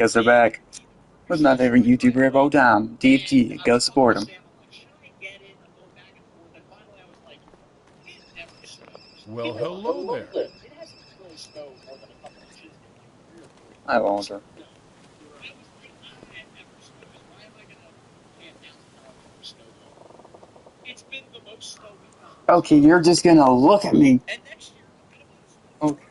Guess they're back with my favorite YouTuber of all time, DFG. Go support him. Well, hello there. I wonder. Okay, you're just gonna look at me. Okay.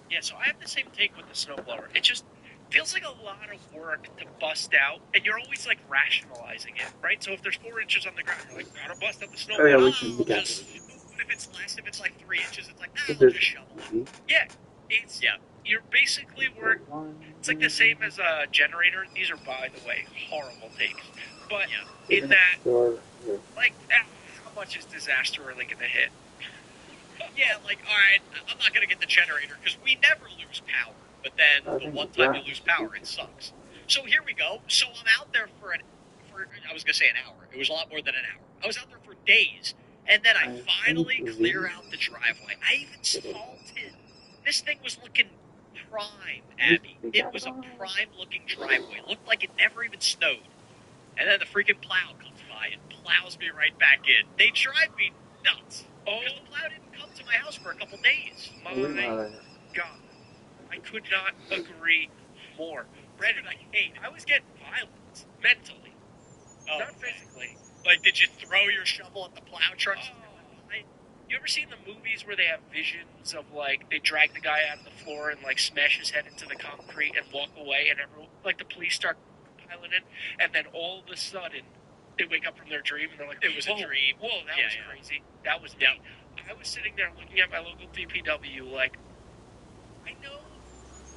Yeah, so I have the same take with the snowblower. It just feels like a lot of work to bust out, and you're always like rationalizing it, right? So if there's 4 inches on the ground, you're like, gotta bust out the snowblower. If it's less, if it's like 3 inches, it's like, I'll just shovel it. Yeah, you're basically it's like the same as a generator. These are, by the way, horrible takes. But in that, like, how much is disaster really gonna hit? Yeah, like, alright, I'm not gonna get the generator, because we never lose power. But then, the one time you lose power, it sucks. So here we go. So I'm out there for I was gonna say an hour. It was a lot more than an hour. I was out there for days, and then I finally clear out the driveway. I even salted. This thing was looking prime, Abby. It was a prime-looking driveway. It looked like it never even snowed. And then the freaking plow comes by and plows me right back in. They drive me nuts. Because the plow didn't come to my house for a couple days. My God. I could not agree more. Brendan, I was getting violent mentally. Not physically. Like, did you throw your shovel at the plow trucks? You ever seen the movies where they have visions of, like, they drag the guy out of the floor and, like, smash his head into the concrete and walk away, and everyone, like, the police start piling in, and then all of a sudden, they wake up from their dream, and they're like, it was a dream. Whoa, that was crazy. That was neat. I was sitting there looking at my local DPW, like, I know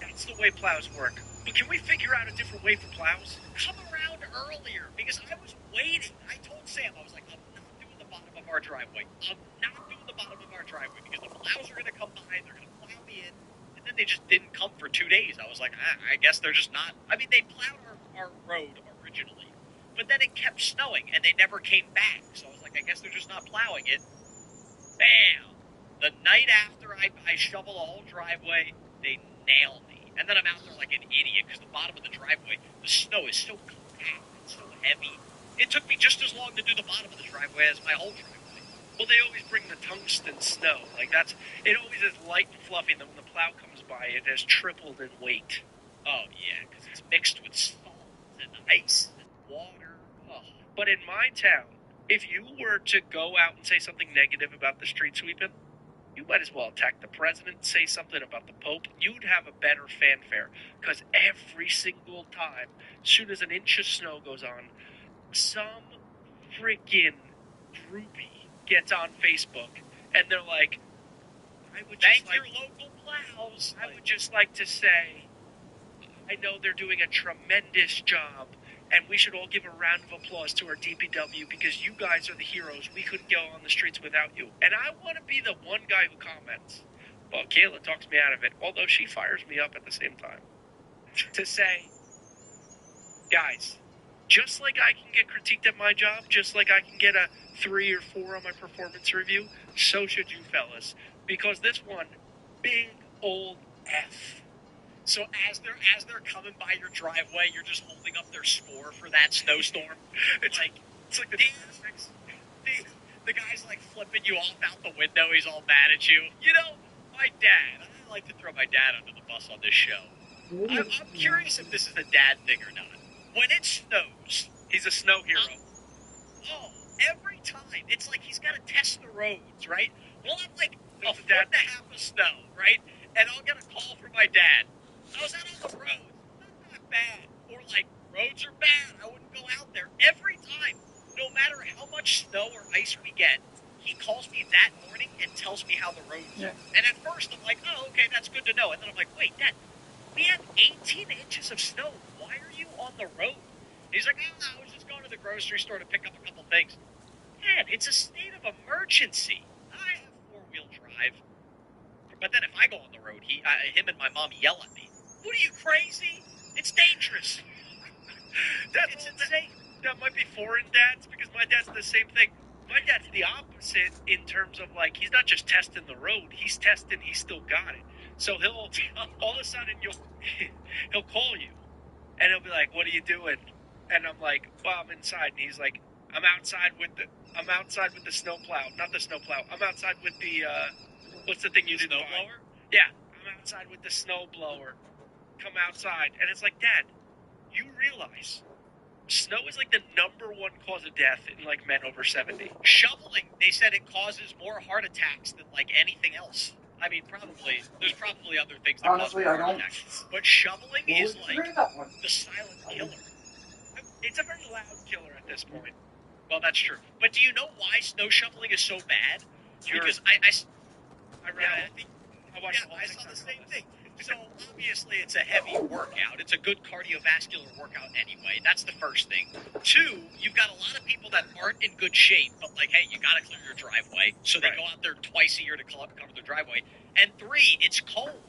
that's the way plows work, but can we figure out a different way for plows? Come around earlier, because I was waiting. I told Sam, I was like, I'm not doing the bottom of our driveway. I'm not doing the bottom of our driveway, because the plows are going to come by, they're going to plow me in, and then they just didn't come for 2 days. I was like, I guess they're just not. I mean, they plowed our road originally, but then it kept snowing, and they never came back. So I was like, I guess they're just not plowing it. Bam! The night after I shovel the whole driveway, they nail me. And then I'm out there like an idiot, because the bottom of the driveway, the snow is so compact and so heavy. It took me just as long to do the bottom of the driveway as my whole driveway. Well, they always bring the tungsten snow. Like, it always is light and fluffy, and then when the plow comes by, it has tripled in weight. Oh, yeah, because it's mixed with salt and ice and water. Oh. But in my town, if you were to go out and say something negative about the street sweeping, you might as well attack the president, say something about the Pope. You'd have a better fanfare, because every single time, as soon as an inch of snow goes on, some freaking groupie gets on Facebook, and they're like, I would just thank your local plows. I would just like to say, I know they're doing a tremendous job, and we should all give a round of applause to our DPW, because you guys are the heroes. We couldn't go on the streets without you. And I want to be the one guy who comments. Well, Kayla talks me out of it, although she fires me up at the same time. To say, guys, just like I can get critiqued at my job, just like I can get a 3 or 4 on my performance review, so should you fellas. Because this one, big old F. So as they're coming by your driveway, you're just holding up their score for that snowstorm. It's like the guy's like flipping you off out the window. He's all mad at you. You know, my dad. I like to throw my dad under the bus on this show. I'm curious if this is a dad thing or not. When it snows, he's a snow hero. Every time. It's like he's got to test the roads, right? Well, I'm like a foot and a half of snow, right? And I'll get a call from my dad. How's that on the road? Not bad. Or like, roads are bad. I wouldn't go out there. Every time, no matter how much snow or ice we get, he calls me that morning and tells me how the roads are. And at first, I'm like, oh, okay, that's good to know. And then I'm like, wait, Dad, we have 18 inches of snow. Why are you on the road? He's like, oh, I was just going to the grocery store to pick up a couple things. Dad, it's a state of emergency. I have 4-wheel drive. But then if I go on the road, him and my mom yell at me. What are you, crazy? It's dangerous. That's insane. That might be foreign dads, because my dad's the same thing. My dad's the opposite in terms of, like, he's not just testing the road. He's testing he's still got it. So he'll all of a sudden he'll call you, and he'll be like, "What are you doing?" And I'm like, "Well, I'm inside." And he's like, I'm outside with the snowplow, not the snowplow. I'm outside with the what's the thing you did? Snowblower? Yeah, I'm outside with the snowblower. Come outside, and it's like, Dad, you realize snow is like the #1 cause of death in like men over 70. Shoveling, they said it causes more heart attacks than like anything else. I mean, there's probably other things that Honestly, cause I more heart don't. attacks. But shoveling is like that one. the silent killer. It's a very loud killer at this point. Well, that's true. But do you know why snow shoveling is so bad? Because I saw the same thing. So obviously it's a heavy workout. It's a good cardiovascular workout anyway. That's the first thing. 2, you've got a lot of people that aren't in good shape, but like, hey, you got to clear your driveway. So they go out there twice a year to cover their driveway. And 3, it's cold,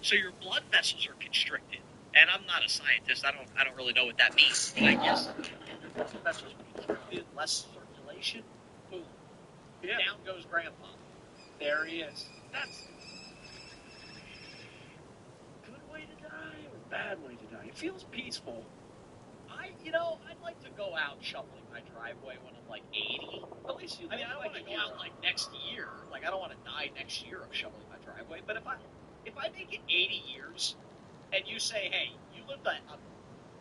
so your blood vessels are constricted. And I'm not a scientist. I don't really know what that means. But I guess your blood vessels are constricted, less circulation. Boom. Yeah. Down goes Grandpa. There he is. That's good way to die or bad way to die. It feels peaceful. I'd like to go out shoveling my driveway when I'm like 80. At least I don't want to go out like next year. Like I don't want to die next year of shoveling my driveway. But if I make it 80 years, and you say, hey, you lived an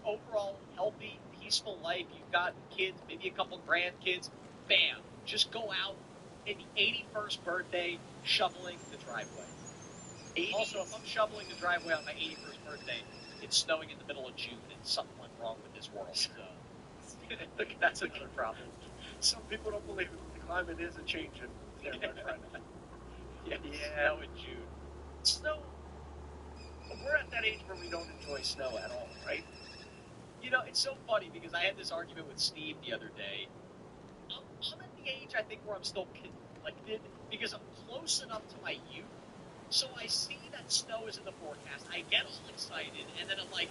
overall healthy, peaceful life, you've got kids, maybe a couple grandkids, bam, just go out in the 81st birthday shoveling the driveway. Also, if I'm shoveling the driveway on my 81st birthday, it's snowing in the middle of June and something went wrong with this world. So that's another problem. Some people don't believe it. The climate is a changing there, my friend. Yeah, snow in June. Snow. We're at that age where we don't enjoy snow at all, right? It's so funny because I had this argument with Steve the other day. I'm at the age, I think, where I'm still conflicted because I'm close enough to my youth. So I see that snow is in the forecast. I get all excited, and then I'm like,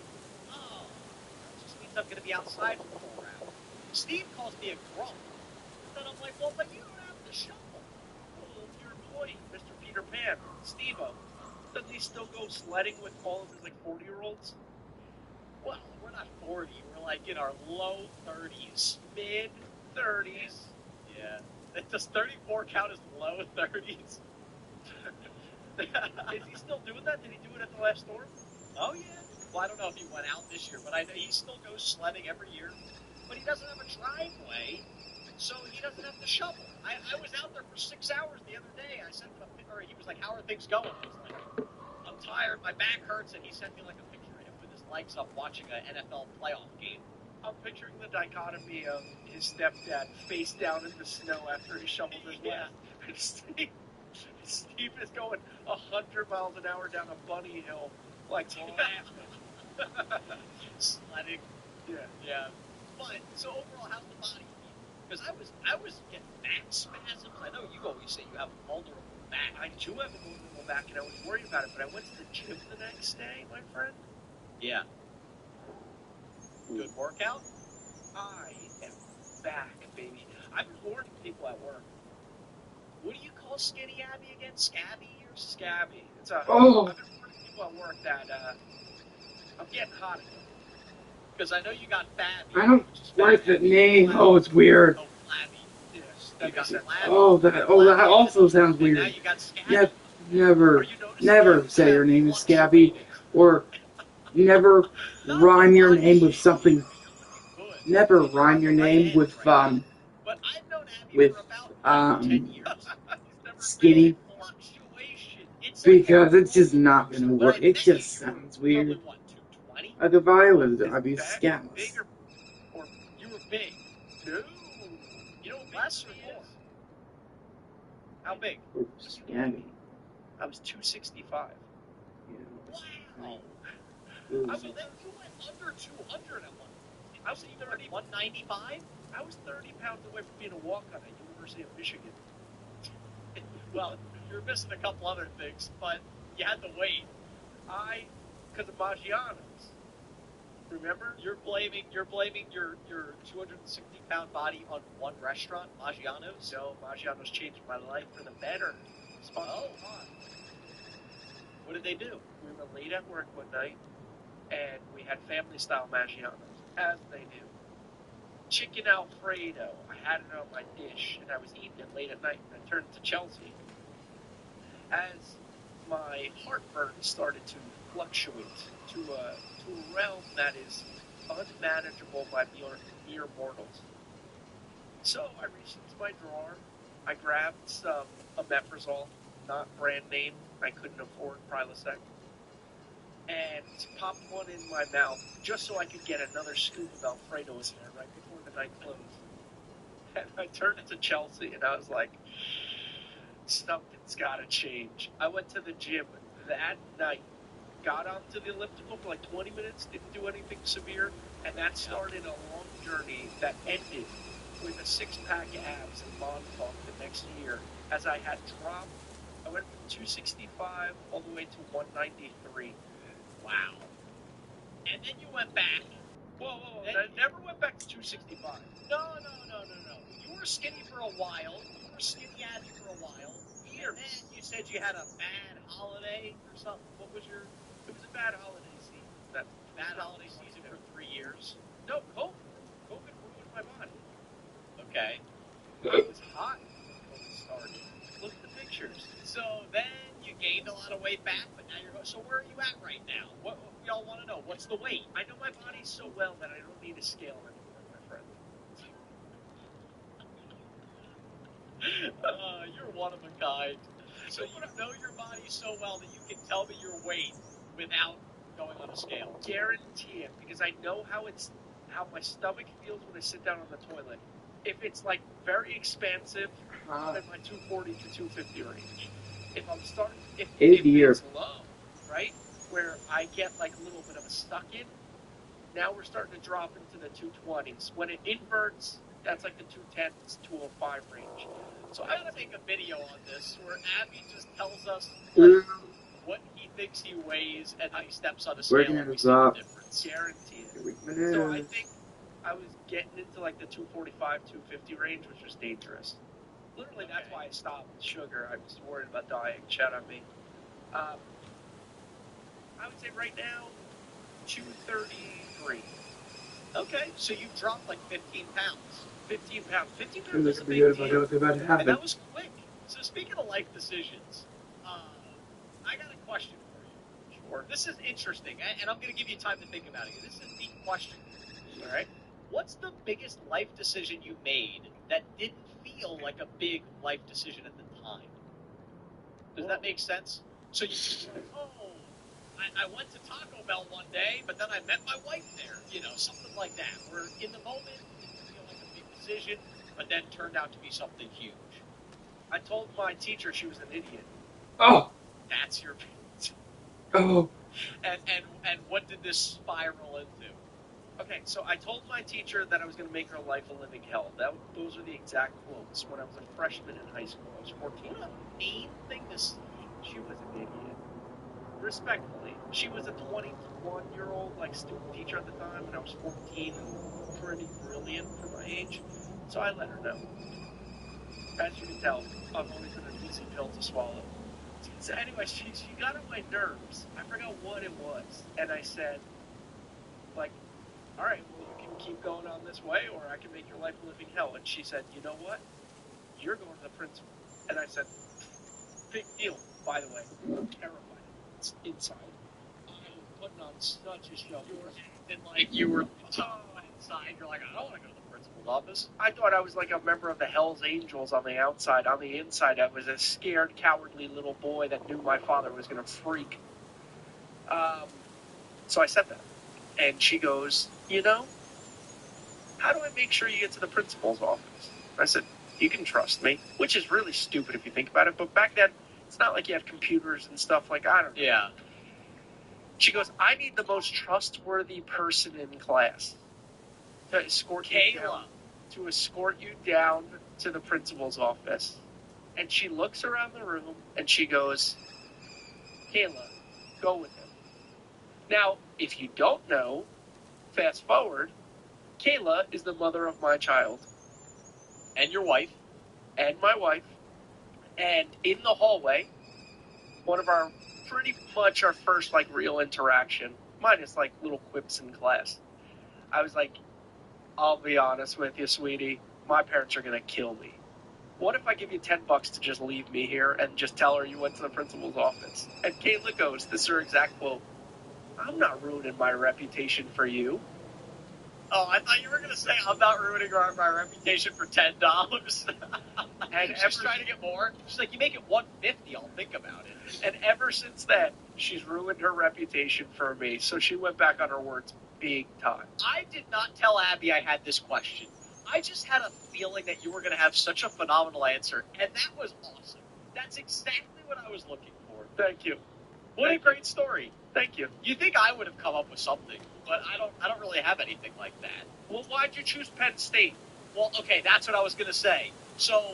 oh, that just means I'm going to be outside for 4 hours. Steve calls me a grump. Then I'm like, well, but you don't have to shovel. Well, your boy, Mr. Peter Pan, Steve-O, doesn't he still go sledding with all of his, 40-year-olds? Well, we're not 40. We're like in our low 30s. Mid-30s. Yeah. Does 34 count as low 30s? Is he still doing that? Did he do it at the last storm? Oh, yeah. Well, I don't know if he went out this year, but I know he still goes sledding every year. But he doesn't have a driveway, so he doesn't have to shovel. I was out there for 6 hours the other day. I sent him he was like, how are things going? I was like, I'm tired, my back hurts, and he sent me like a picture of him with his legs up watching an NFL playoff game. I'm picturing the dichotomy of his stepdad face down in the snow after he shoveled his last. Steve is going 100 miles an hour down a bunny hill, sledding. Yeah. But so overall, how's the body? Because I was getting back spasms. I know you always say you have a vulnerable back. I do have a vulnerable back, and I was worried about it. But I went to the gym the next day, my friend. Yeah. Good workout. I am back, baby. I've been warning people at work. What do you call skinny Abby again? Scabby or Scabby? It's Oh. I've been warning people at work that I'm getting hot again. Because I know you got Fabby. I don't like the name. Oh, it's weird. Oh, Flabby. Yes, You got Flabby. Oh, that also sounds And now weird. you got Scabby. Never say your name is Scabby, or never rhyme your name with something. Never rhyme your name with But I've known Abby with for about 10 years. skinny, Fluctuation. It's because it's just not gonna work. It just sounds probably weird. what, 220? Like if I was, I'd be Big scandalous. Or you were big. No. You know, less or more? How big? Oh, Scabby. I was 265. Wow. It I was- mean, then you went under 200 at one. I was 195. I was 30 pounds away from being a walk-on at University of Michigan. Well, you're missing a couple other things, but you had to wait. Because of Maggiano's. Remember? You're blaming your 260-pound body on one restaurant, Maggiano's. No, Maggiano's changed my life for the better. Oh. What did they do? We were late at work one night, and we had family-style Maggiano's, as they do. Chicken Alfredo. I had it on my dish, and I was eating it late at night, and I turned to Chelsea. As my heartburn started to fluctuate to a realm that is unmanageable by mere mortals. So I reached into my drawer, I grabbed some omeprazole, not brand name, I couldn't afford Prilosec, and popped one in my mouth just so I could get another scoop of Alfredo in there right before the night closed. And I turned to Chelsea and I was like, something's gotta change. I went to the gym that night, got onto the elliptical for like 20 minutes, didn't do anything severe, and that started a long journey that ended with a six-pack abs and Bon Funk the next year, as I had dropped. I went from 265 all the way to 193. Wow. And then you went back. Whoa. I never went back to 265. No. You were skinny for a while. You were skinny Abby for a while. Years. And then you said you had a bad holiday or something. What was your... It was a bad holiday season. Bad holiday season for 3 years? No, COVID. COVID ruined my body. Okay. It was hot when COVID started. Look at the pictures. So then you gained a lot of weight back, but now you're going... So where are you at right now? What y'all want to know? What's the weight? I know my body so well that I don't need a scale anymore, my friend. You're one of a kind. So you know your body so well that you can tell me your weight without going on a scale. Guarantee it, because I know how my stomach feels when I sit down on the toilet. If it's like very expansive, I'm in my 240 to 250 range. If I'm starting, if it's low, right, where I get like a little bit of a stuck in, now we're starting to drop into the 220s. When it inverts, that's like the 210s, 205 range. So I gotta make a video on this where Abby just tells us like, what he thinks he weighs and how he steps on a scale and we see the difference. Guarantee it. So I think I was getting into like the 245, 250 range, which was dangerous. Literally, that's why I stopped sugar. I was worried about dying. Shout out me. I would say right now, 233. Okay, so you've dropped like 15 pounds. 15 pounds. 15 pounds This is a would be big good if I deal. know what's about to And happen. that was quick. So speaking of life decisions, I got a question for you. Sure. This is interesting, and I'm going to give you time to think about it. This is a deep question. All right. What's the biggest life decision you made that didn't feel like a big life decision at the time? Does that make sense? So you I went to Taco Bell one day, but then I met my wife there. You know, something like that. Where in the moment, it didn't feel like a big decision, but then turned out to be something huge. I told my teacher she was an idiot. Oh! That's your... Oh! And what did this spiral into? Okay, so I told my teacher that I was going to make her life a living hell. Those are the exact quotes when I was a freshman in high school. I was 14. What a mean thing to say. She was an idiot. Respectfully, she was a 21-year-old like student teacher at the time, and I was 14 and pretty brilliant for my age. So I let her know. As you can tell, I've always been an easy pill to swallow. So anyway, she got on my nerves. I forgot what it was, and I said, like, all right, well, you can keep going on this way, or I can make your life a living hell. And she said, you know what? You're going to the principal. And I said, big deal, by the way. I'm terrified. Inside, I was putting on such a show. You were inside. You're like, I don't want to go to the principal's office. I thought I was like a member of the Hell's Angels on the outside. On the inside, I was a scared, cowardly little boy that knew my father was going to freak. So I said that. And she goes, you know, how do I make sure you get to the principal's office? I said, you can trust me, which is really stupid if you think about it. But back then, it's not like you had computers and stuff like, I don't know. Yeah. She goes, I need the most trustworthy person in class to escort you down to the principal's office. And she looks around the room and she goes, Kayla, go with him. Now, if you don't know, fast forward, Kayla is the mother of my child. And your wife. And my wife. And in the hallway, one of our pretty much our first, like, real interaction, minus, like, little quips in class. I was like, I'll be honest with you, sweetie, my parents are going to kill me. What if I give you $10 to just leave me here and just tell her you went to the principal's office? And Kayla goes, this is her exact quote, I'm not ruining my reputation for you. Oh, I thought you were going to say, I'm not ruining my reputation for $10. And she's trying to get more. She's like, you make it $150, I'll think about it. And ever since then, she's ruined her reputation for me, so she went back on her words big time. I did not tell Abby I had this question. I just had a feeling that you were going to have such a phenomenal answer, and that was awesome. That's exactly what I was looking for. Thank you. What a great story. Thank you. You think I would have come up with something, but I don't really have anything like that. Well, why'd you choose Penn State? Well, okay, that's what I was going to say. So,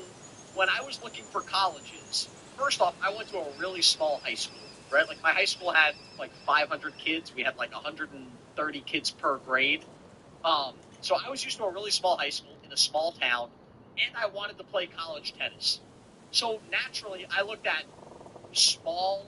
when I was looking for colleges, first off, I went to a really small high school, right? Like, my high school had, like, 500 kids. We had, like, 130 kids per grade. So I was used to a really small high school in a small town, and I wanted to play college tennis. So, naturally, I looked at small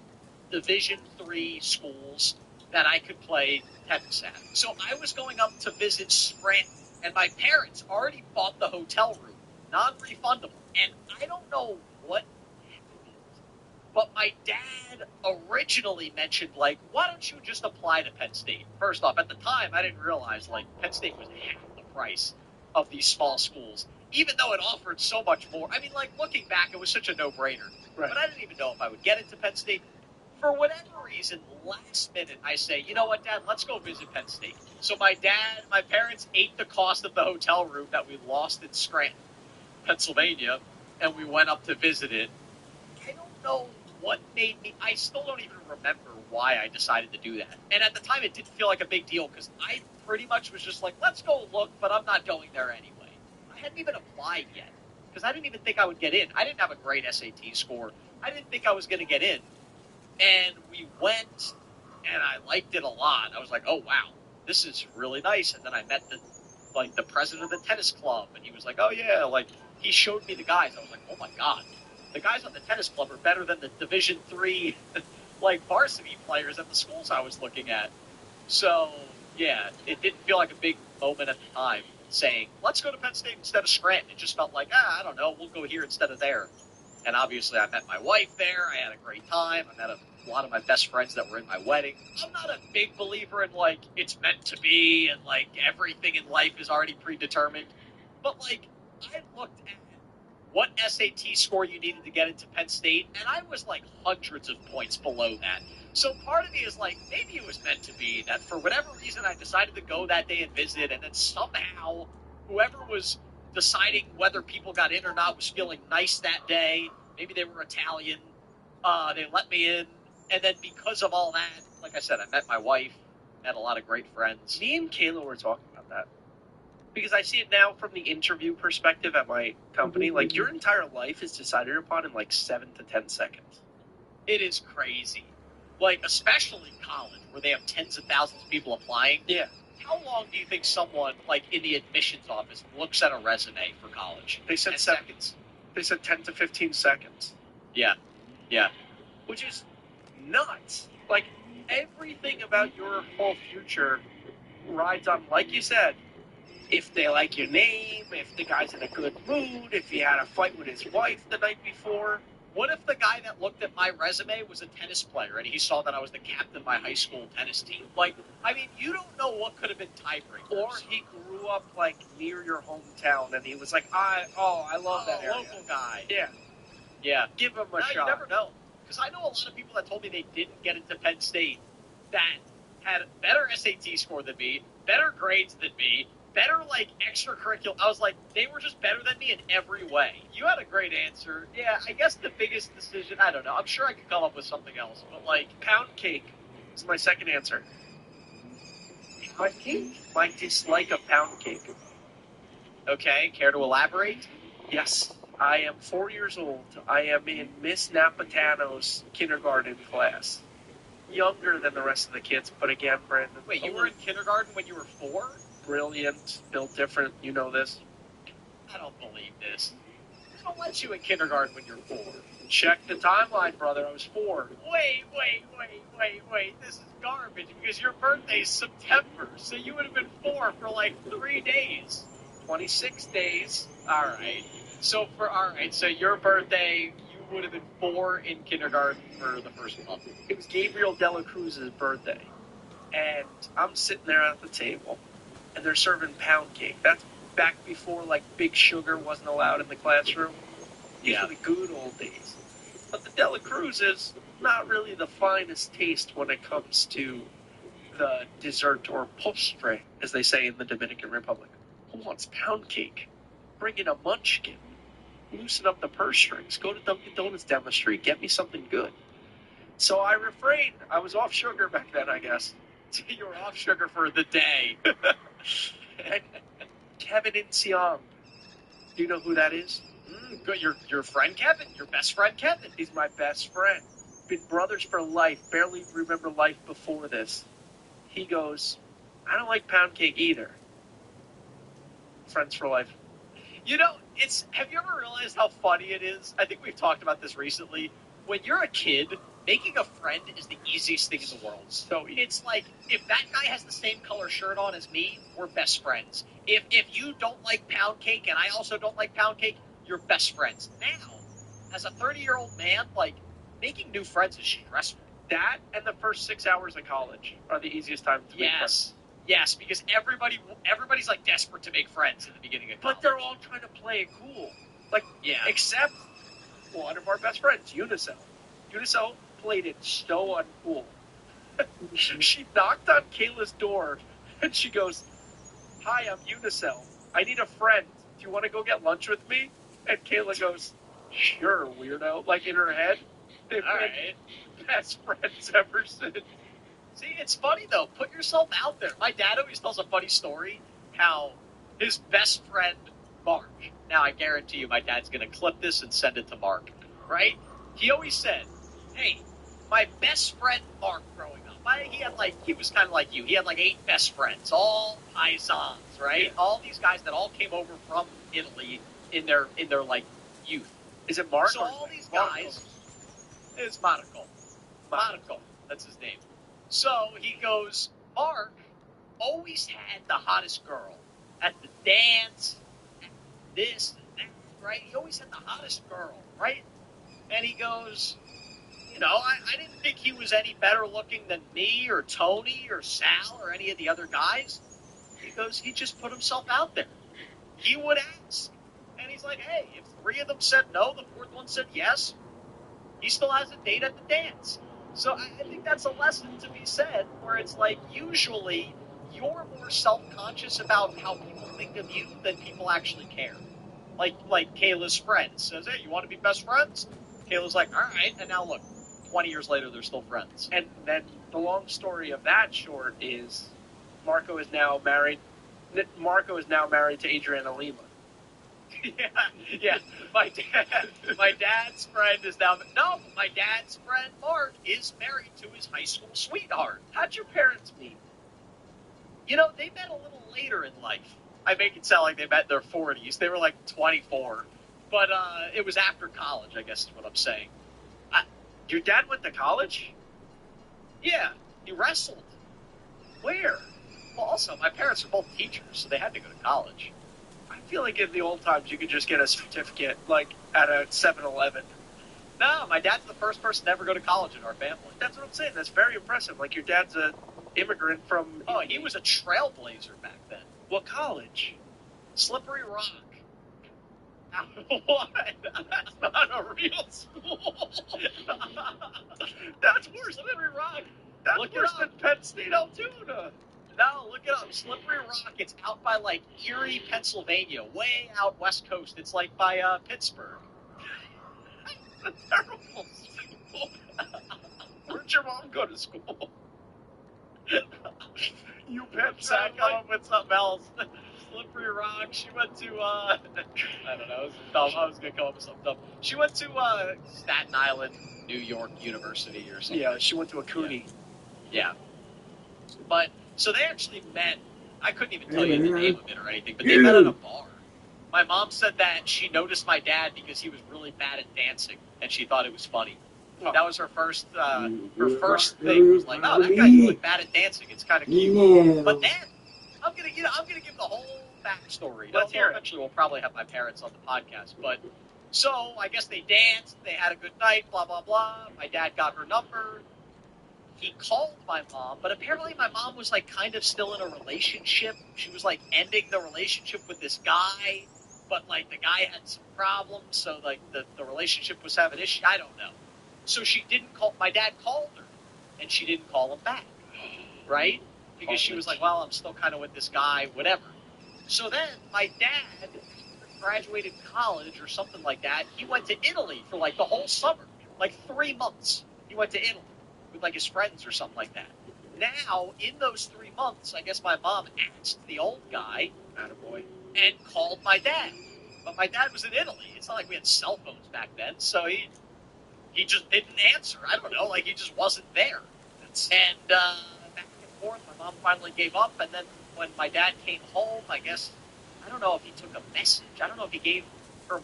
Division III schools that I could play tennis at. So I was going up to visit Scranton, and my parents already bought the hotel room, non-refundable. And I don't know what happened, but my dad originally mentioned, like, why don't you just apply to Penn State? First off, at the time, I didn't realize, like, Penn State was half the price of these small schools, even though it offered so much more. I mean, like, looking back, it was such a no-brainer. Right. But I didn't even know if I would get into Penn State. For whatever reason, last minute, I say, you know what, Dad, let's go visit Penn State. So my parents ate the cost of the hotel room that we lost in Scranton, Pennsylvania, and we went up to visit it. I don't know what made me, I still don't even remember why I decided to do that. And at the time, it didn't feel like a big deal because I pretty much was just like, let's go look, but I'm not going there anyway. I hadn't even applied yet because I didn't even think I would get in. I didn't have a great SAT score. I didn't think I was going to get in. And we went, and I liked it a lot. I was like, oh, wow, this is really nice. And then I met the president of the tennis club, and he was like, oh, yeah, like, he showed me the guys. I was like, oh, my God, the guys on the tennis club are better than the Division III, like, varsity players at the schools I was looking at. So, yeah, it didn't feel like a big moment at the time saying, let's go to Penn State instead of Scranton. It just felt like, I don't know, we'll go here instead of there. And obviously, I met my wife there. I had a great time. I met a lot of my best friends that were in my wedding. I'm not a big believer in, like, it's meant to be and, like, everything in life is already predetermined. But, like, I looked at what SAT score you needed to get into Penn State, and I was, like, hundreds of points below that. So part of me is like, maybe it was meant to be that for whatever reason I decided to go that day and visit, and then somehow whoever was deciding whether people got in or not was feeling nice that day. Maybe they were Italian. They let me in. And then because of all that, like I said, I met my wife, met a lot of great friends. Me and Kayla were talking about that. Because I see it now from the interview perspective at my company. Mm-hmm. Like, your entire life is decided upon in, like, 7 to 10 seconds. It is crazy. Like, especially college, where they have tens of thousands of people applying. Yeah. How long do you think someone, like, in the admissions office looks at a resume for college? They said 10 seconds. They said 10 to 15 seconds. Yeah. Yeah. Which is nuts. Like, everything about your whole future rides on, like you said, if they like your name, if the guy's in a good mood, if he had a fight with his wife the night before. What if the guy that looked at my resume was a tennis player and he saw that I was the captain of my high school tennis team? Like, I mean, you don't know what could have been tiebreakers. Or he grew up, like, near your hometown and he was like, I love that area. Local guy. Yeah. Yeah. Give him a No, shot. you never know. Because I know a lot of people that told me they didn't get into Penn State that had better SAT score than me, better grades than me, better, like, extracurricular. I was like, they were just better than me in every way. You had a great answer. Yeah, I guess the biggest decision, I don't know. I'm sure I could come up with something else. But, like, Pound cake is my second answer. Pound cake? My dislike of pound cake. okay, care to elaborate? Yes, I am 4 years old. I am in Miss Napatano's kindergarten class. Younger than the rest of the kids, but again, Brandon. Wait, you were in kindergarten when you were 4? Brilliant, built different, you know this. I don't believe this. gonna let you in kindergarten when you're 4. Check the timeline, brother. I was 4. Wait. This is garbage because your birthday's September, so you would have been 4 for like 3 days. 26 days. Alright. So your birthday, you would have been 4 in kindergarten for the first month. It was Gabriel Dela Cruz's birthday. And I'm sitting there at the table, and they're serving pound cake. That's back before, like, Big Sugar wasn't allowed in the classroom. These were the good old days. But the Dela Cruz is not really the finest taste when it comes to the dessert or postre, as they say in the Dominican Republic. Who wants pound cake? Bring in a munchkin. Loosen up the purse strings. Go to Dunkin' Donuts down the street. Get me something good. So I refrained. I was off sugar back then, I guess. You were off sugar for the day. And Kevin Insiang. Do you know who that is? Good. Your friend Kevin. Your best friend Kevin. He's my best friend. Been brothers for life. Barely remember life before this. He goes, I don't like pound cake either. Friends for life. You know, have you ever realized how funny it is? I think we've talked about this recently. When you're a kid, making a friend is the easiest thing in the world. So it's like, if that guy has the same color shirt on as me, we're best friends. If you don't like pound cake and I also don't like pound cake, you're best friends. Now, as a 30-year-old man, like, making new friends is stressful. That and the first 6 hours of college are the easiest time to make friends. Yes, because everybody's like desperate to make friends in the beginning of college. But they're all trying to play it cool. Like, except one of our best friends, Unicel. Unicel played it so uncool. She knocked on Kayla's door, and she goes, Hi, I'm Unicel. I need a friend. Do you want to go get lunch with me? And Kayla goes, Sure, weirdo. Like, in her head. They've been best friends ever since. See, it's funny, though. Put yourself out there. My dad always tells a funny story how his best friend, Mark. Now, I guarantee you my dad's going to clip this and send it to Mark, right? He always said, hey, my best friend, Mark, growing up, he was kind of like you. He had like 8 best friends, all paisans, right? Yeah. All these guys that all came over from Italy in their like, youth. Is it Mark? So all these guys, it's Monaco. Monaco, that's his name. So he goes, Mark always had the hottest girl at the dance, at this and that, right? He always had the hottest girl, right? And he goes, you know, I didn't think he was any better looking than me or Tony or Sal or any of the other guys. He goes, he just put himself out there. He would ask. And he's like, hey, if 3 of them said no, the 4th one said yes, he still has a date at the dance. So I think that's a lesson to be said, where it's like, usually you're more self-conscious about how people think of you than people actually care. Like Kayla's friend says, hey, you want to be best friends? Kayla's like, all right. And now look, 20 years later, they're still friends. And then the long story of that short is Marco is now married to Adriana Lima. Yeah. My dad's friend is now. No, my dad's friend Mark is married to his high school sweetheart. How'd your parents meet? You know, they met a little later in life. I make it sound like they met in their 40s. They were like 24. But it was after college, I guess is what I'm saying. Your dad went to college? Yeah, he wrestled. Where? Well, also, my parents are both teachers, so they had to go to college. I feel like in the old times you could just get a certificate, like, at a 7-Eleven. No, my dad's the first person to ever go to college in our family. That's what I'm saying. That's very impressive. Like, your dad's an immigrant from... Oh, he was a trailblazer back then. What college? Slippery Rock. What? That's not a real school. That's worse than Slippery Rock. That's worse than Penn State Altoona. No, look it up. Slippery Rock. It's out by, like, Erie, Pennsylvania. Way out west coast. It's, like, by Pittsburgh. That's a terrible school. Where'd your mom go to school? You bet. Zach, come up with something else. Slippery Rock. She went to, I don't know. It was dumb. I was going to come up with something dumb. She went to Staten Island, New York University or something. Yeah, she went to a CUNY. Yeah. But, so they actually met. I couldn't even tell you the name of it or anything, but they met at a bar. My mom said that she noticed my dad because he was really bad at dancing, and she thought it was funny. Oh. That was her first thing was like, oh, that guy's really bad at dancing. It's kind of cute. Yeah. But then I'm gonna give the whole backstory. Let's hear it. Eventually, we'll probably have my parents on the podcast. But so I guess they danced. They had a good night. Blah blah blah. My dad got her number. He called my mom, but apparently my mom was like kind of still in a relationship. She was like ending the relationship with this guy, but like the guy had some problems, so like the relationship was having issues. I don't know. So she didn't call. My dad called her, and she didn't call him back, right? Because she was like, well, I'm still kind of with this guy, whatever. So then my dad graduated college or something like that. He went to Italy for like the whole summer, like 3 months. He went to Italy with like his friends or something like that. Now, in those 3 months, I guess my mom asked the old guy, attaboy, and called my dad. But my dad was in Italy. It's not like we had cell phones back then, so he just didn't answer. I don't know, like he just wasn't there. And back and forth, my mom finally gave up, and then when my dad came home, I guess, I don't know if he took a message. I don't know if he gave her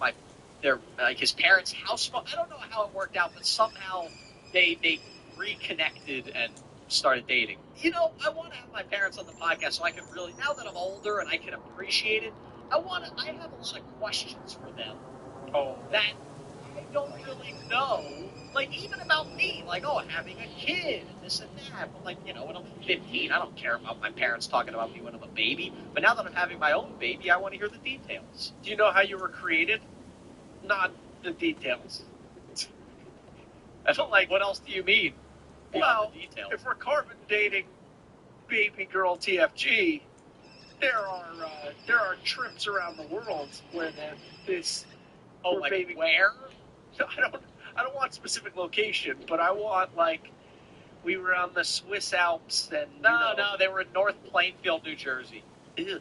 his parents' house phone. I don't know how it worked out, but somehow they reconnected and started dating. You know, I want to have my parents on the podcast so I can really, now that I'm older and I can appreciate it, I have a lot of questions for them. Oh. That I don't really know. Like, even about me, like, having a kid and this and that. But, like, when I'm 15, I don't care about my parents talking about me when I'm a baby. But now that I'm having my own baby, I want to hear the details. Do you know how you were created? Not the details. I don't like, what else do you mean? Well, the details. if we're carbon dating baby girl TFG, there are trips around the world where this like baby. Where? I don't want specific location, but I want like we were on the Swiss Alps and No, they were in North Plainfield, New Jersey. Ew.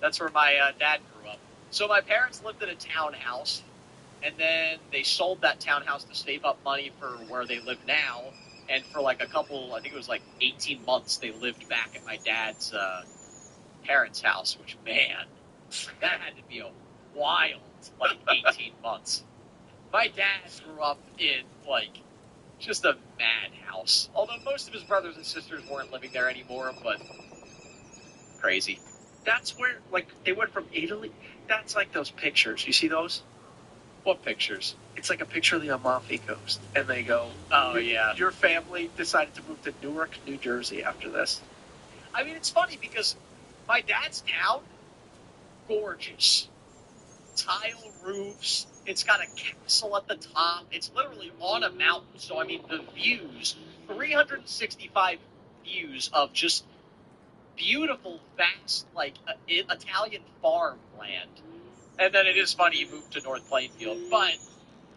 That's where my dad grew up. So my parents lived in a townhouse, and then they sold that townhouse to save up money for where they live now. And for like I think it was like 18 months, they lived back at my dad's parents' house, which, man, that had to be a wild, like, 18 months. My dad grew up in, like, just a madhouse. Although most of his brothers and sisters weren't living there anymore, but crazy. That's where, like, they went from Italy. That's like those pictures. You see those? What pictures? It's like a picture of the Amalfi Coast. And they go, oh, yeah. Your family decided to move to Newark, New Jersey after this. I mean, it's funny because my dad's town, gorgeous. Tile roofs. It's got a castle at the top. It's literally on a mountain. So, I mean, the views, 365 views of just beautiful, vast, like, Italian farmland. And then it is funny you moved to North Plainfield. But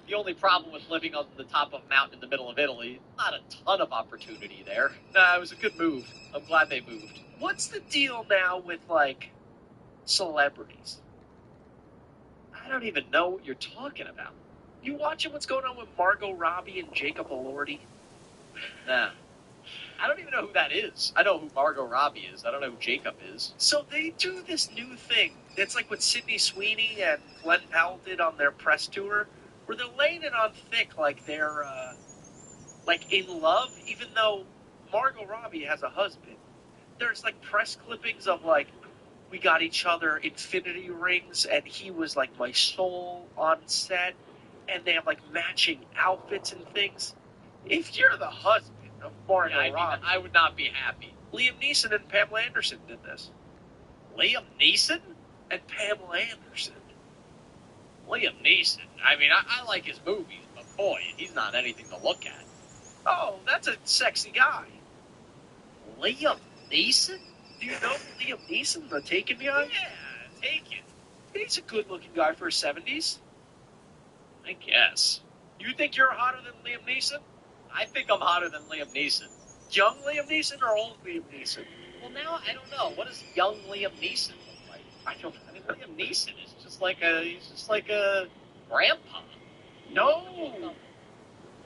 the only problem with living on the top of a mountain in the middle of Italy, not a ton of opportunity there. Nah, it was a good move. I'm glad they moved. What's the deal now with, like, celebrities? I don't even know what you're talking about. You watching what's going on with Margot Robbie and Jacob Elordi? Nah. I don't even know who that is. I know who Margot Robbie is. I don't know who Jacob is. So they do this new thing. It's like what Sydney Sweeney and Glenn Powell did on their press tour, where they're laying it on thick like they're, like, in love, even though Margot Robbie has a husband. There's, like, press clippings of, like, we got each other infinity rings, and he was, like, my soul on set, and they have, like, matching outfits and things. If you're the husband of Margot Robbie... I would not be happy. Liam Neeson and Pamela Anderson did this. Liam Neeson? And Pamela Anderson. Liam Neeson? I mean, I like his movies, but boy, he's not anything to look at. Oh, that's a sexy guy. Liam Neeson? Do you know Liam Neeson, the Taken guy? Yeah, Taken. He's a good-looking guy for his 70s. I guess. You think you're hotter than Liam Neeson? I think I'm hotter than Liam Neeson. Young Liam Neeson or old Liam Neeson? Well, now I don't know. What does young Liam Neeson look like? I mean, Liam Neeson is just like a grandpa. No.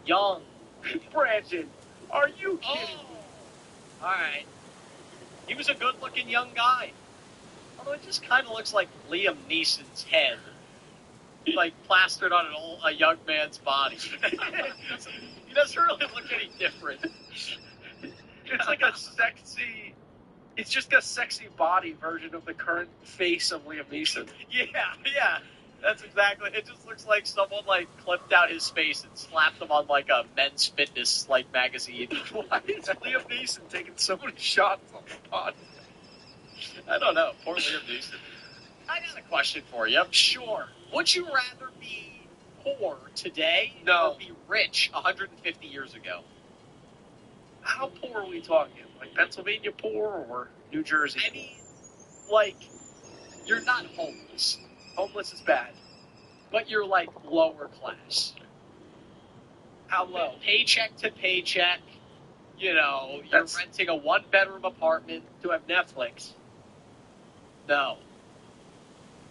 Young. Brandon, are you kidding? All right. He was a good-looking young guy. I'm Although it just kind of looks like Liam Neeson's head, like plastered on a young man's body. He doesn't really look any different. It's like a sexy. It's just a sexy body version of the current face of Liam Neeson. Yeah. That's exactly. It just looks like someone like clipped out his face and slapped him on like a Men's Fitness like magazine. Why is Liam Neeson taking so many shots on the pod? I don't know. Poor Liam Neeson. I got a question for you. Sure. Would you rather be poor today No. or be rich 150 years ago? How poor are we talking? Like Pennsylvania poor or New Jersey? I mean, like, you're not homeless. Homeless is bad. But you're like lower class. How low? Paycheck to paycheck. You know, you're That's- renting a 1-bedroom apartment. Do I have Netflix? No.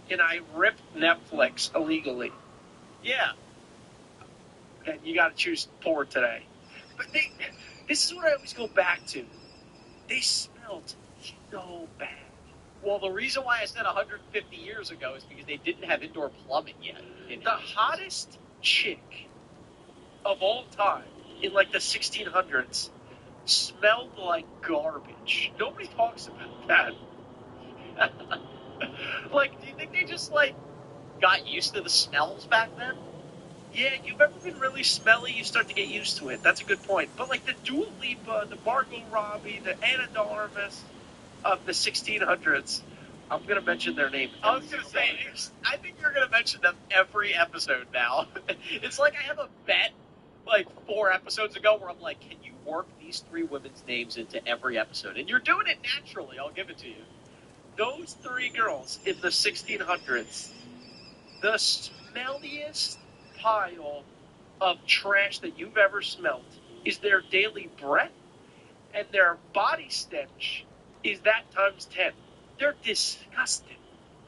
Can I rip Netflix illegally? Yeah. And you got to choose poor today. But this is what I always go back to. They smelled so bad. Well, the reason why I said 150 years ago is because they didn't have indoor plumbing yet. The hottest chick of all time in like the 1600s smelled like garbage. Nobody talks about that. Like, do you think they just, like, got used to the smells back then? Yeah, you've ever been really smelly, you start to get used to it. That's a good point. But like the Dua Lipa, the Margot Robbie, the Anna de Armas of the 1600s, I'm going to mention their name. I was going to say, I think you're going to mention them every episode now. It's like I have a bet, like 4 episodes ago, where I'm like, can you work these 3 women's names into every episode? And you're doing it naturally, I'll give it to you. Those 3 girls in the 1600s, the smelliest pile of trash that you've ever smelled is their daily breath, and their body stench is that times 10. They're disgusting.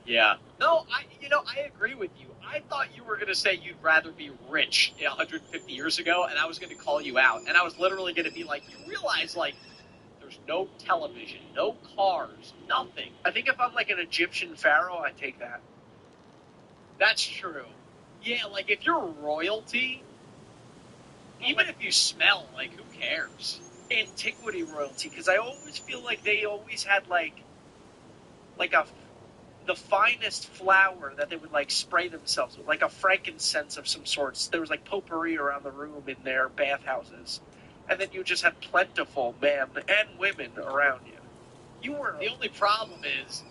Yeah. No, I agree with you. I thought you were going to say you'd rather be rich 150 years ago, and I was going to call you out. And I was literally going to be like, you realize, like, there's no television, no cars, nothing. I think if I'm like an Egyptian pharaoh, I take that. That's true. Yeah, like, if you're royalty, even if you smell, like, who cares? Antiquity royalty, because I always feel like they always had like the finest flour that they would like spray themselves with, like a frankincense of some sorts. There was like potpourri around the room in their bathhouses, and then you just had plentiful men and women around you. You were The only problem is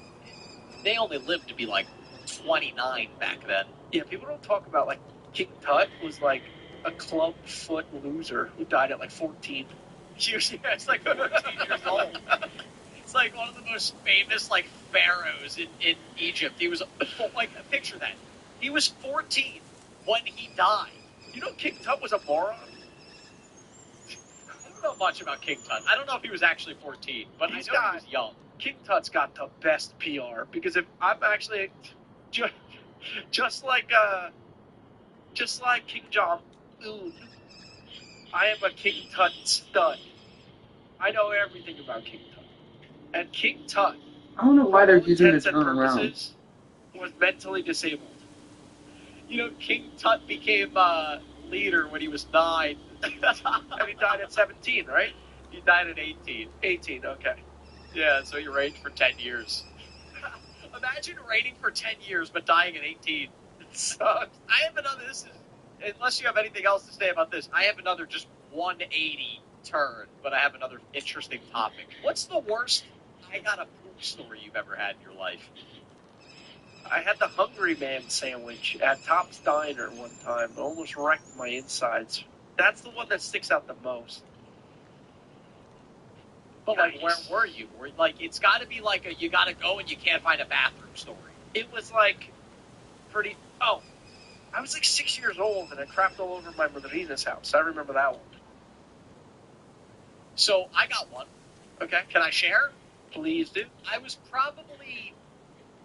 they only lived to be like 29 back then. yeah. People don't talk about like King Tut was like a club foot loser who died at like 14. It's like 14 years old. It's like one of the most famous like pharaohs in Egypt. He was like, picture that. He was 14 when he died. You know King Tut was a moron? I don't know much about King Tut. I don't know if he was actually 14, but I know he was young. King Tut's got the best PR because if I'm actually just like King Jong Un, I am a King Tut stud. I know everything about King Tut, and King Tut, I don't know why they're using the intents and term around. purposes, was mentally disabled. You know, King Tut became leader when he was 9. And he died at 17, right? He died at 18. 18, okay. Yeah, so he reigned for 10 years. Imagine reigning for 10 years but dying at 18. It sucks. I have another, unless you have anything else to say about this, I have another just 180 turn, but I have another interesting topic. What's the worst I got a poop story you've ever had in your life? I had the Hungry Man sandwich at Top's Diner one time. It almost wrecked my insides. That's the one that sticks out the most. But, like, where were you? Like, it's got to be like a you got to go and you can't find a bathroom story. It was like pretty. Oh, I was like 6 years old and I crapped all over my madrina's house. I remember that one. So I got one. Okay, Can I share? please do. I was probably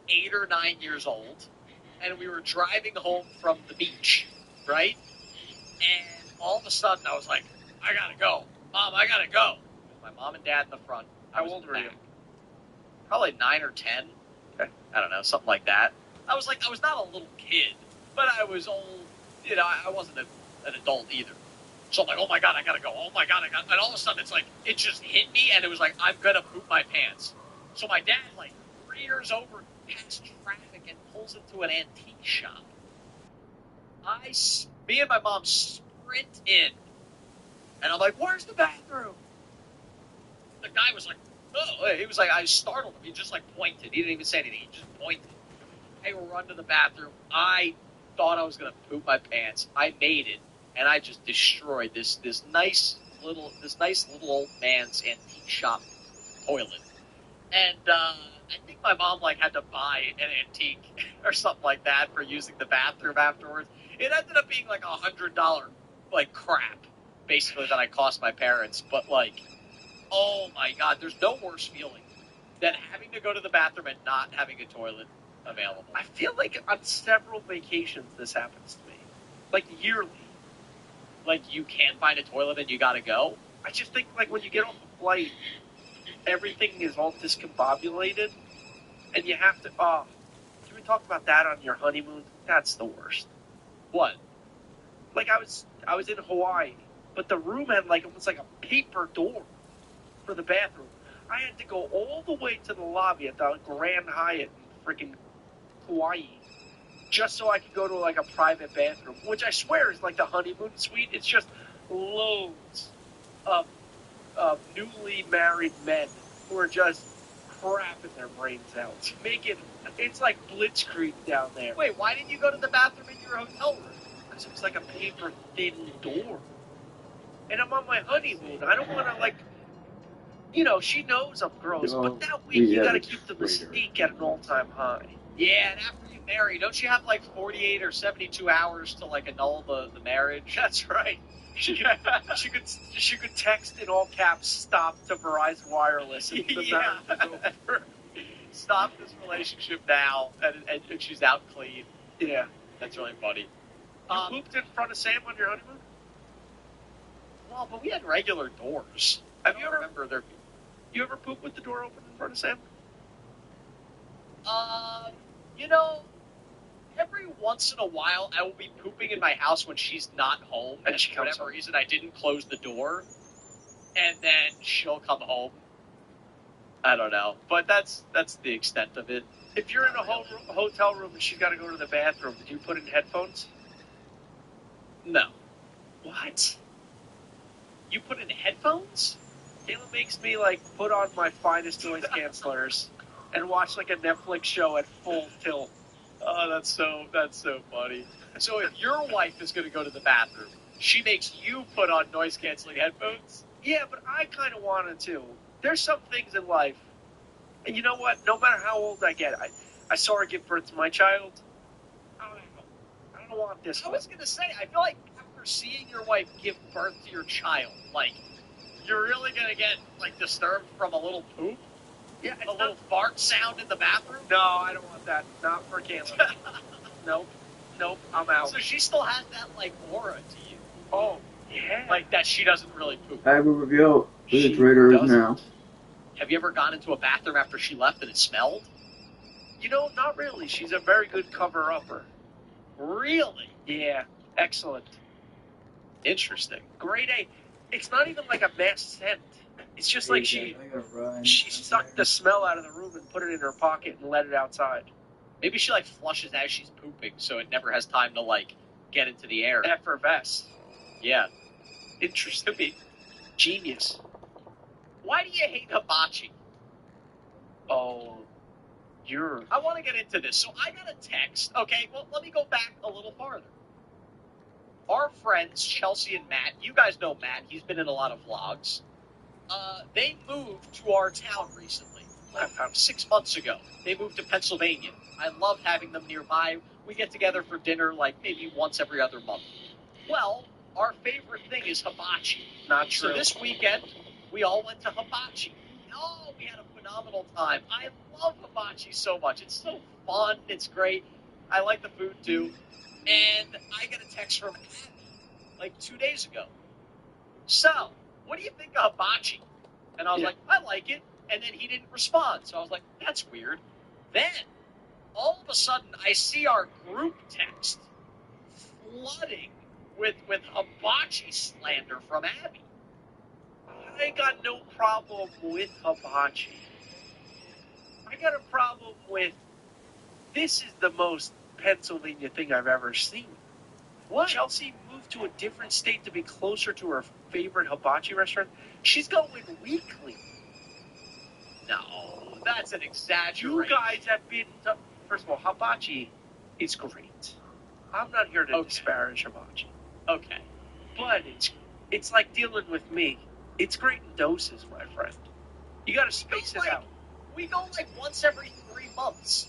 8 or 9 years old, and we were driving home from the beach, right? And all of a sudden, I was like, I gotta go. Mom, I gotta go. My mom and dad in the front. How was old in the were you? back. Probably 9 or 10. I don't know, something like that. I was not a little kid, but I was old. You know, I wasn't an adult either. So I'm like, oh my God, I gotta go. Oh my God, and all of a sudden it's like, it just hit me, and it was like, I'm gonna poop my pants. So my dad, like, rears over past traffic and pulls into an antique shop. Me and my mom sprint in, and I'm like, where's the bathroom? The guy was like, oh, he was like, I startled him. He just like pointed. He didn't even say anything. He just pointed. I run to the bathroom. I thought I was gonna poop my pants. I made it, and I just destroyed this nice little old man's antique shop toilet. And I think my mom like had to buy an antique or something like that for using the bathroom afterwards. It ended up being like $100 like crap, basically, that I cost my parents. But like, oh my God, there's no worse feeling than having to go to the bathroom and not having a toilet available. I feel like on several vacations this happens to me, like yearly. Like you can't find a toilet and you gotta go. I just think like when you get off a flight, everything is all discombobulated, and you have to. Oh, can we talk about that on your honeymoon? That's the worst. What? Like I was in Hawaii, but the room had like almost like a paper door for the bathroom. I had to go all the way to the lobby at the Grand Hyatt in freaking Hawaii just so I could go to like a private bathroom, which I swear is like the honeymoon suite. It's just loads of newly married men who are just crapping their brains out. It's like blitzkrieg down there. Wait, why didn't you go to the bathroom in your hotel room? Because it was like a paper thin door. And I'm on my honeymoon. I don't want to like, you know, she knows I'm gross, but that week you got to keep the mystique at an all-time high. Yeah, and after you marry, don't you have like 48 or 72 hours to like annul the marriage? That's right. She could text in all caps, "Stop" to Verizon Wireless. And the Yeah. marriage is over. Stop this relationship now, and she's out clean. Yeah. That's really funny. You pooped in front of Sam on your honeymoon? Well, but we had regular doors. Have you ever remember there? You ever poop with the door open in front of Sam? You know, every once in a while I will be pooping in my house when she's not home, And she for comes whatever home. reason I didn't close the door, and then she'll come home. I don't know, but that's the extent of it. If you're in a hotel room and she's got to go to the bathroom, do you put in headphones? No. What? You put in headphones? Kayla makes me like put on my finest noise cancelers and watch like a Netflix show at full tilt. Oh, that's so funny. So if your wife is going to go to the bathroom, she makes you put on noise canceling headphones? Yeah, but I kind of wanted to. There's some things in life, and you know what? No matter how old I get, I saw her give birth to my child. I don't want this. I was going to say, I feel like after seeing your wife give birth to your child, like, you're really going to get, like, disturbed from a little poop? Yeah, A little fart sound in the bathroom? No, I don't want that. Not for Kayla. Nope, I'm out. So she still has that, like, aura to you. Oh, yeah. Like, that she doesn't really poop. I will reveal who She the traitor is doesn't. now. Have you ever gone into a bathroom after she left and it smelled? You know, not really. She's a very good cover-upper. Really? Yeah, excellent. Interesting. Grade A. It's not even like a mass scent. It's just like she sucked the smell out of the room and put it in her pocket and let it outside. Maybe she, like, flushes as she's pooping, so it never has time to, like, get into the air. Effervesce. Yeah. Interesting. Genius. Why do you hate hibachi? Oh, I want to get into this. So I got a text. Okay, well, let me go back a little farther. Our friends, Chelsea and Matt, you guys know Matt. He's been in a lot of vlogs. They moved to our town recently, about 6 months ago. They moved to Pennsylvania. I love having them nearby. We get together for dinner like maybe once every other month. Well, our favorite thing is hibachi. Not true. So this weekend, we all went to hibachi. Oh, we had a phenomenal time. I love hibachi so much. It's so fun. It's great. I like the food too. And I got a text from Abby like 2 days ago. So, what do you think of hibachi? And I was like, I like it. And then he didn't respond. So I was like, that's weird. Then, all of a sudden, I see our group text flooding with hibachi slander from Abby. I ain't got no problem with hibachi. I got a problem with this is the most Pennsylvania thing I've ever seen. What? Chelsea moved to a different state to be closer to her favorite hibachi restaurant. She's going weekly. No, that's an exaggeration. You guys have been to, first of all, hibachi is great. I'm not here to disparage hibachi. Okay. But it's like dealing with me. It's great in doses, my friend. You got to space it out. We go like once every 3 months.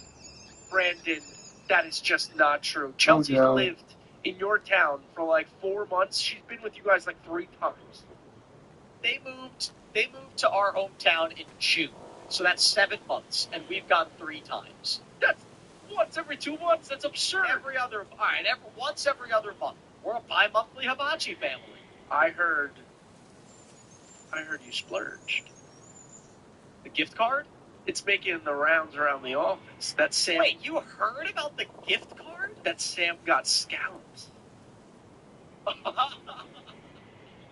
Brandon, that is just not true. Chelsea's lived in your town for like 4 months. She's been with you guys like 3 times. They moved to our hometown in June. So that's 7 months, and we've gone 3 times. That's once every 2 months. That's absurd. Once every other month. We're a bi-monthly hibachi family. I heard you splurged. The gift card? It's making the rounds around the office. That Sam. Wait, you heard about the gift card? That Sam got scallops.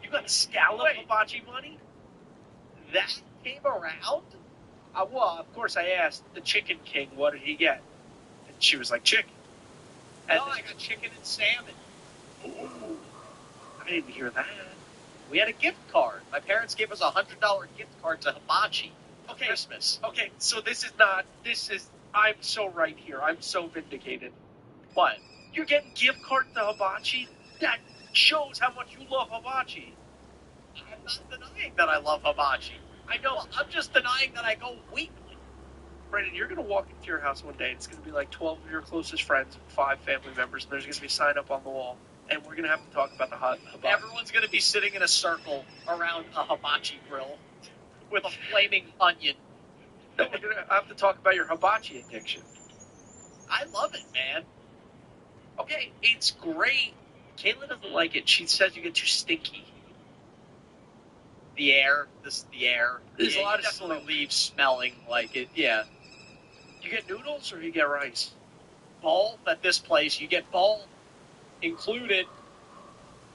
You got scallop hibachi money? That came around? Well, of course I asked the Chicken King, what did he get? And she was like, chicken. And no, I got chicken and salmon. Ooh, I didn't hear that. We had a gift card. My parents gave us a $100 gift card to hibachi for Christmas. Okay, so I'm so right here. I'm so vindicated. What? You're getting gift cards to hibachi? That shows how much you love hibachi. I'm not denying that I love hibachi. I know. I'm just denying that I go weekly. Brandon, you're going to walk into your house one day, and it's going to be like 12 of your closest friends and 5 family members, and there's going to be a sign up on the wall, and we're going to have to talk about the hibachi. Everyone's going to be sitting in a circle around a hibachi grill with a flaming onion. No, we're going to have to talk about your hibachi addiction. I love it, man. Okay, it's great. Kayla doesn't like it. She says you get too stinky. The air. There's a lot of definitely leaves smelling like it. Yeah. You get noodles or you get rice? Both at this place. You get both included.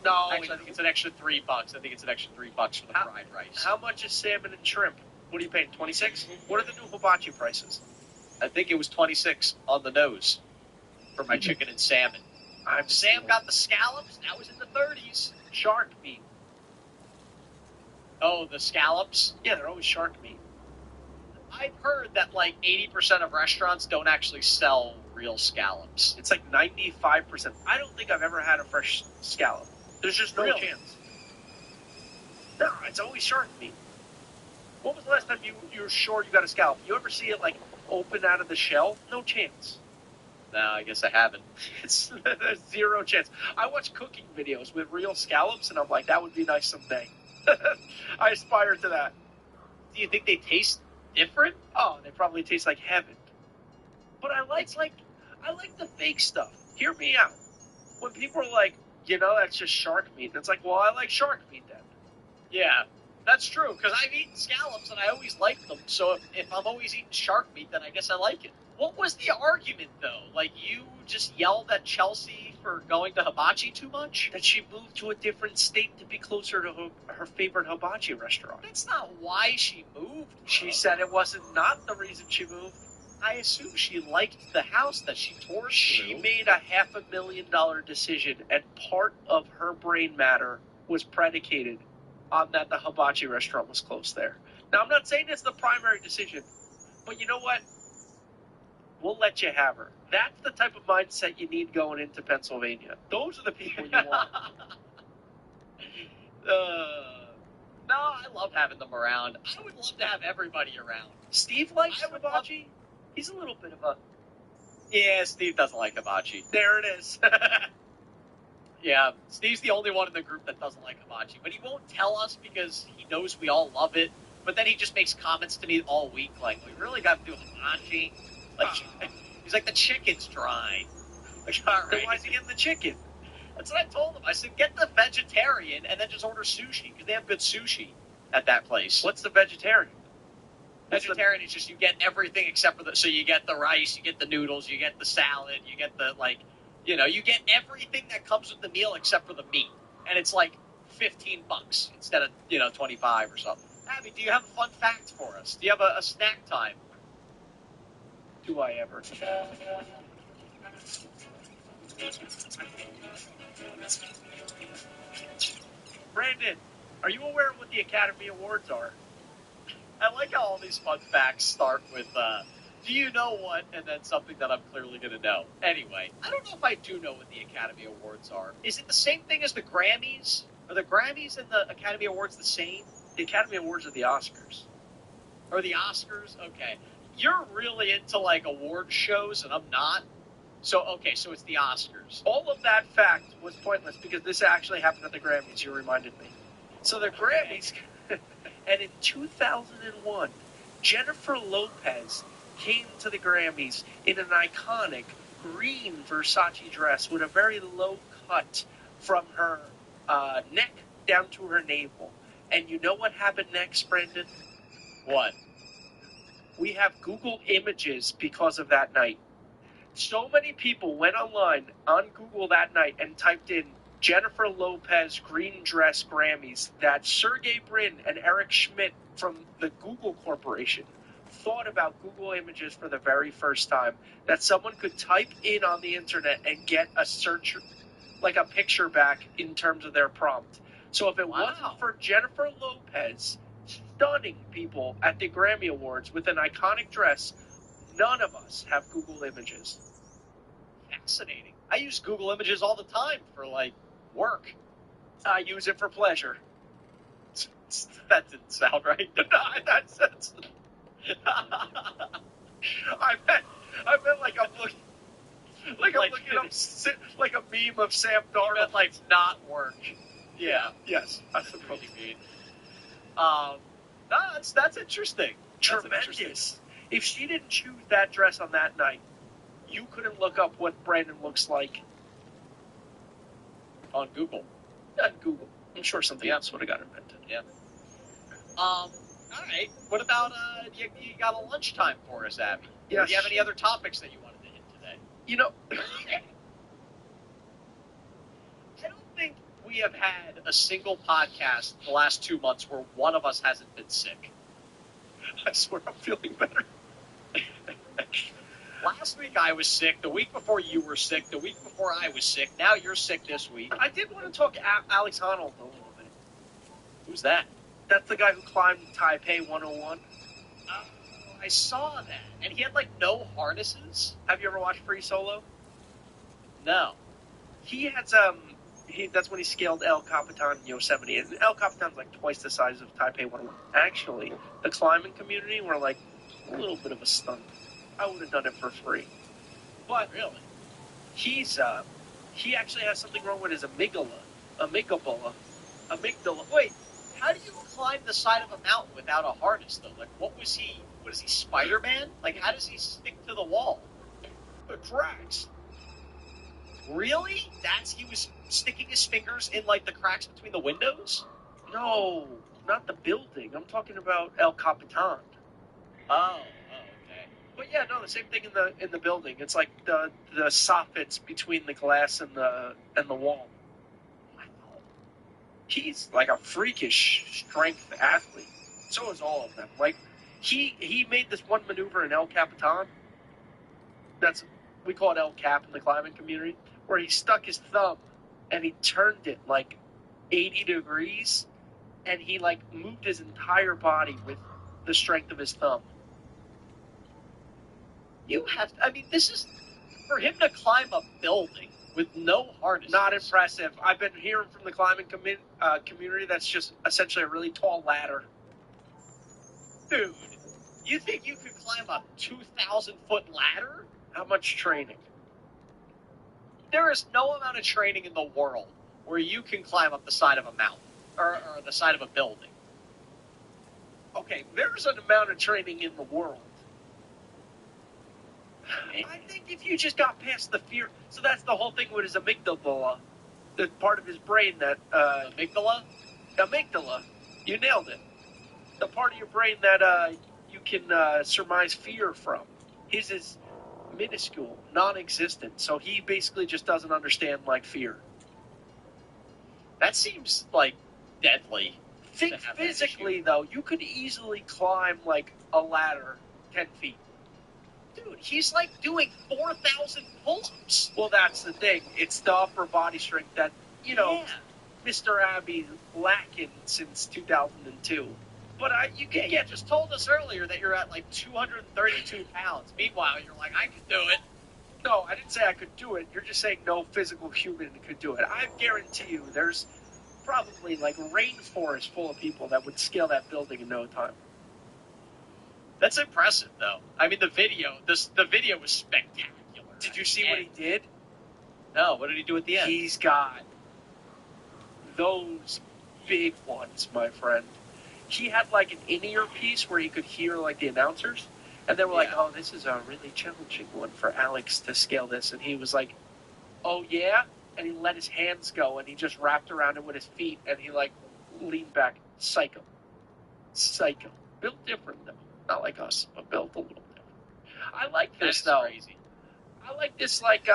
No, actually, I think it's an extra $3. I think it's an extra $3 for the fried rice. How much is salmon and shrimp? What are you paying? 26? What are the new hibachi prices? I think it was 26 on the nose for my chicken and salmon. Sam got the scallops. That was in the 30s. Shark meat. Oh, the scallops? Yeah, they're always shark meat. I've heard that like 80% of restaurants don't actually sell real scallops. It's like 95%. I don't think I've ever had a fresh scallop. There's just no chance. No, it's always shark meat. When was the last time you were sure you got a scallop? You ever see it like open out of the shell? No chance. No, I guess I haven't. There's zero chance. I watch cooking videos with real scallops, and I'm like, that would be nice someday. I aspire to that. Do you think they taste different? Oh, they probably taste like heaven. But I like the fake stuff. Hear me out. When people are like, that's just shark meat. And it's like, well, I like shark meat then. Yeah, that's true. Because I've eaten scallops and I always like them. So if I'm always eating shark meat, then I guess I like it. What was the argument, though? Like, you just yelled at Chelsea for going to hibachi too much? That she moved to a different state to be closer to her favorite hibachi restaurant. That's not why she moved. She said it wasn't not the reason she moved. I assume she liked the house that she toured through. She made a $500,000 decision, and part of her brain matter was predicated on that the hibachi restaurant was close there. Now, I'm not saying it's the primary decision, but you know what? We'll let you have her. That's the type of mindset you need going into Pennsylvania. Those are the people you want. No, I love having them around. I would love to have everybody around. Steve likes hibachi. He's a little bit of a... Yeah, Steve doesn't like hibachi. There it is. Yeah, Steve's the only one in the group that doesn't like hibachi. But he won't tell us because he knows we all love it. But then he just makes comments to me all week like, we really got to do hibachi. Like, he's like, the chicken's dry. Like, all right. Then why is he getting the chicken? That's what I told him. I said, get the vegetarian and then just order sushi because they have good sushi at that place. What's the vegetarian? Vegetarian is just you get everything except for so you get the rice, you get the noodles, you get the salad, you get the you get everything that comes with the meal except for the meat, and it's like $15 instead of 25 or something. Abby, do you have a fun fact for us? Do you have a snack time? Do I ever? Brandon, are you aware of what the Academy Awards are? I like how all these fun facts start with, do you know what, and then something that I'm clearly going to know. Anyway, I don't know if I do know what the Academy Awards are. Is it the same thing as the Grammys? Are the Grammys and the Academy Awards the same? The Academy Awards are the Oscars. Or the Oscars? Okay. You're really into, like, award shows, and I'm not. So it's the Oscars. All of that fact was pointless because this actually happened at the Grammys. You reminded me. So the Grammys, and in 2001, Jennifer Lopez came to the Grammys in an iconic green Versace dress with a very low cut from her neck down to her navel. And you know what happened next, Brendan? What? We have Google Images because of that night. So many people went online on Google that night and typed in Jennifer Lopez green dress Grammys that Sergey Brin and Eric Schmidt from the Google Corporation thought about Google Images for the very first time, that someone could type in on the internet and get a search, like a picture back in terms of their prompt. So if it wasn't for Jennifer Lopez stunning people at the Grammy Awards with an iconic dress, none of us have Google Images. Fascinating. I use Google Images all the time for, like, work. I use it for pleasure. That didn't sound right. That's I meant like I'm looking, like I'm looking up, like a meme of Sam Darnold. Meant, like, not work. Yeah. Yes. That's what you mean. That's interesting. Tremendous. If she didn't choose that dress on that night, you couldn't look up what Brandon looks like on Google. On Google. I'm sure something else would have got invented. Yeah. All right. What about you got a lunchtime for us, Abby? Yes. Or do you have any other topics that you wanted to hit today? You know, I don't think we have had a single podcast the last 2 months where one of us hasn't been sick. I swear I'm feeling better. Last week I was sick. The week before you were sick. The week before I was sick. Now you're sick this week. I did want to talk Alex Honnold a little bit. Who's that? That's the guy who climbed Taipei 101. I saw that. And he had, like, no harnesses? Have you ever watched Free Solo? No. He has, that's when he scaled El Capitan in Yosemite. And El Capitan's like twice the size of Taipei 101. Actually, the climbing community were like a little bit of a stunt. I would have done it for free. But really, he actually has something wrong with his amygdala. Amygdala. Wait, how do you climb the side of a mountain without a harness, though? Like, what is he, Spider-Man? Like, how does he stick to the wall? The cracks. Really? He was sticking his fingers in, like, the cracks between the windows? No, not the building. I'm talking about El Capitan. Oh, okay. But yeah, no, the same thing in the building. It's like the soffits between the glass and the wall. Wow. He's like a freakish strength athlete. So is all of them. Like he made this one maneuver in El Capitan. We call it El Cap in the climbing community, where he stuck his thumb and he turned it like 80 degrees, and he like moved his entire body with the strength of his thumb. This is, for him to climb a building with no harness. Not impressive. I've been hearing from the climbing community that's just essentially a really tall ladder. Dude, you think you could climb a 2,000-foot ladder? How much training? There is no amount of training in the world where you can climb up the side of a mountain or the side of a building. Okay, there's an amount of training in the world. I think if you just got past the fear, so that's the whole thing with his amygdala, the part of his brain that amygdala, you nailed it. The part of your brain that you can surmise fear from. His is minuscule, non-existent. So he basically just doesn't understand like fear. That seems like deadly. Think physically though, you could easily climb like a ladder 10 feet. Dude, he's like doing 4,000 pull-ups. Well, that's the thing. It's the upper body strength that, Yeah. Mr. Abbey lacking since 2002. But you can You get. just told us earlier that you're at like 232 pounds. Meanwhile, you're like, I can do it. No, I didn't say I could do it. You're just saying no physical human could do it. I guarantee you there's probably like a rainforest full of people that would scale that building in no time. That's impressive, though. I mean, the video was spectacular. Did you see what he did? No, what did he do at the end? He's got those big ones, my friend. He had like an in-ear piece where he could hear like the announcers, and they were like, "Oh, this is a really challenging one for Alex to scale this," and he was like, "Oh yeah," and he let his hands go, and he just wrapped around it with his feet, and he like leaned back, psycho, built different though, not like us, but built a little different. I like this though. Crazy. I like this I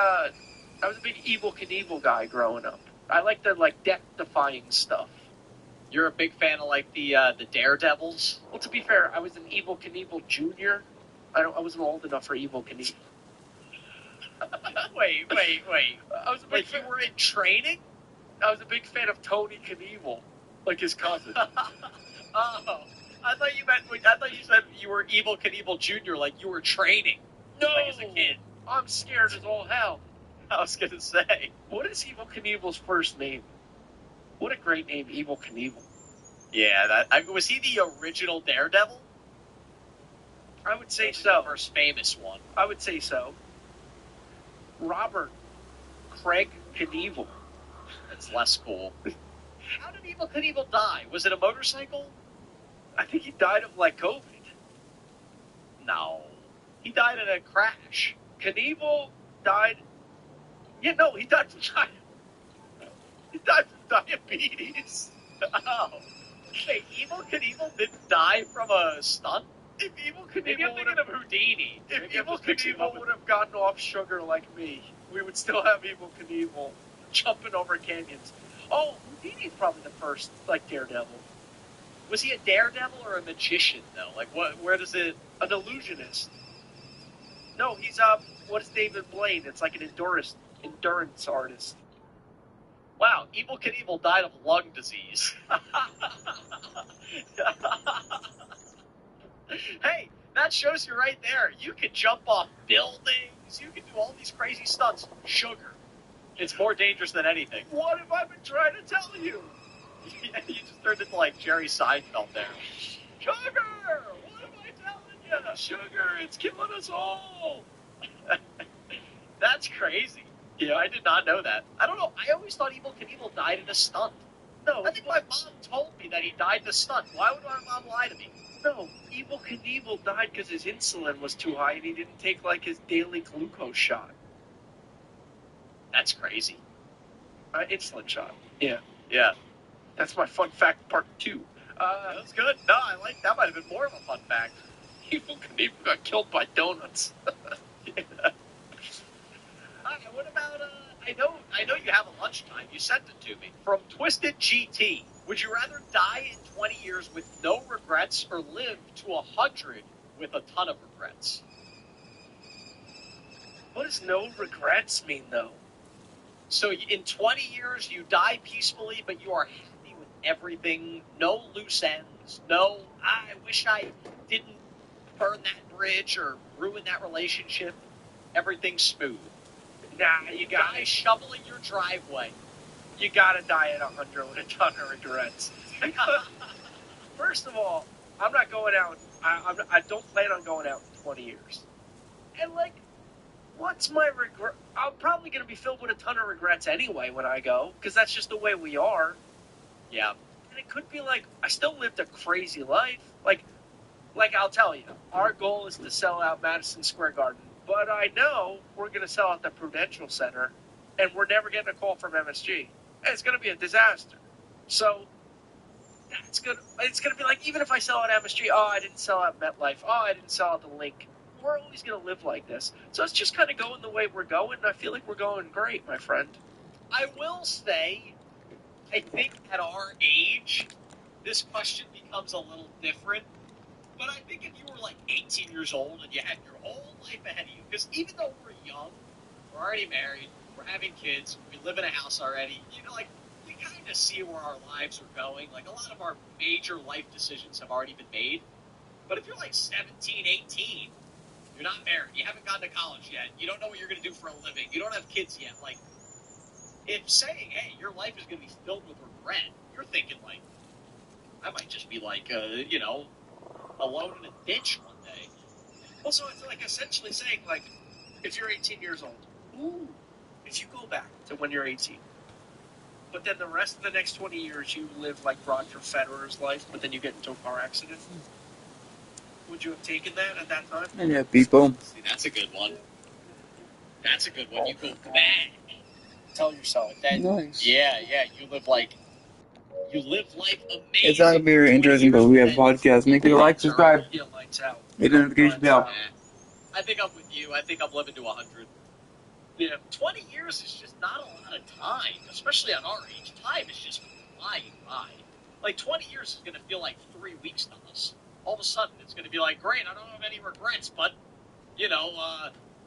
was a big Evel Knievel guy growing up. I like the like death-defying stuff. You're a big fan of like the Daredevils? Well, to be fair, I was an Evel Knievel Jr. I wasn't old enough for Evel Knievel. Wait. I was a big You were in training? I was a big fan of Tony Knievel, like his cousin. Oh, I thought you said you were Evel Knievel Jr. Like you were training. No, like as a kid. I'm scared as all hell. I was gonna say. What is Evel Knievel's first name? What a great name, Evel Knievel. Yeah, was he the original Daredevil? I would say so. The first famous one. I would say so. Robert Craig Knievel. That's less cool. How did Evel Knievel die? Was it a motorcycle? I think he died of like COVID. No. He died in a crash. Knievel died. Yeah, no, he died from diabetes. Oh. Wait, Evel Knievel didn't die from a stunt? If Evel Maybe I'm Knievel thinking of Houdini. if Evel Knievel would have gotten off sugar like me, we would still have Evel Knievel jumping over canyons. Oh, Houdini's probably the first, like, Daredevil. Was he a daredevil or a magician, though? Like, where does it... An illusionist. No, he's, what is David Blaine? It's like an endurance artist. Wow, Evel Knievel died of lung disease. Hey, that shows you right there. You can jump off buildings. You can do all these crazy stunts. Sugar. It's more dangerous than anything. What have I been trying to tell you? You just turned into like Jerry Seinfeld there. Sugar! What am I telling you? Sugar, it's killing us all. That's crazy. Yeah, I did not know that. I don't know. I always thought Evel Knievel died in a stunt. No, I think my mom told me that he died in a stunt. Why would my mom lie to me? No, Evel Knievel died because his insulin was too high and he didn't take like his daily glucose shot. That's crazy. Insulin shot. Yeah. Yeah. That's my fun fact part 2. That's good. No, I like that. Might have been more of a fun fact. Evel Knievel got killed by donuts. Yeah. What about I know you have a lunchtime. You sent it to me from Twisted GT. Would you rather die in 20 years with no regrets or live to 100 with a ton of regrets? What does no regrets mean, though? So in 20 years, you die peacefully, but you are happy with everything. No loose ends. No, I wish I didn't burn that bridge or ruin that relationship. Everything's smooth. Nah, you gotta die shoveling your driveway. You gotta die at 100 with a ton of regrets. First of all, I'm not going out. I don't plan on going out in 20 years. And like, what's my regret? I'm probably gonna be filled with a ton of regrets anyway when I go, because that's just the way we are. Yeah. And it could be like I still lived a crazy life. Like I'll tell you, our goal is to sell out Madison Square Garden. But I know we're going to sell out the Prudential Center, and we're never getting a call from MSG. And it's going to be a disaster. So It's gonna be like, even if I sell at Amherst Street, oh, I didn't sell at MetLife, oh, I didn't sell at the Link. We're always gonna live like this. So it's just kind of going the way we're going, and I feel like we're going great, my friend. I will say, I think at our age, this question becomes a little different. But I think if you were like 18 years old and you had your whole life ahead of you, because even though we're young, we're already married, we're having kids, we live in a house already, you know, like, we kind of see where our lives are going. Like, a lot of our major life decisions have already been made. But if you're like 17, 18, you're not married, you haven't gone to college yet, you don't know what you're going to do for a living, you don't have kids yet, like, if saying, hey, your life is going to be filled with regret, you're thinking, like, I might just be like, you know, alone in a ditch one day. Also, it's like essentially saying, like, if you're 18 years old, ooh, if you go back to when you're 18, but then the rest of the next 20 years you live like Roger Federer's life, but then you get into a car accident, would you have taken that at that time? I know people. See, that's a good one. That's a good one. You go back. Tell yourself. Then, Nice. yeah, you live like, you live life amazing. It's not gonna be very interesting, but we have podcasts. Make sure to like, subscribe, Yeah, lights out. hit the notification bell. I think I'm with you. I think I'm living to 100. Yeah, 20 years is just not a lot of time, especially at our age. Time is just flying by. Like, 20 years is going to feel like 3 weeks to us. All of a sudden, it's going to be like, great, I don't have any regrets, but, you know,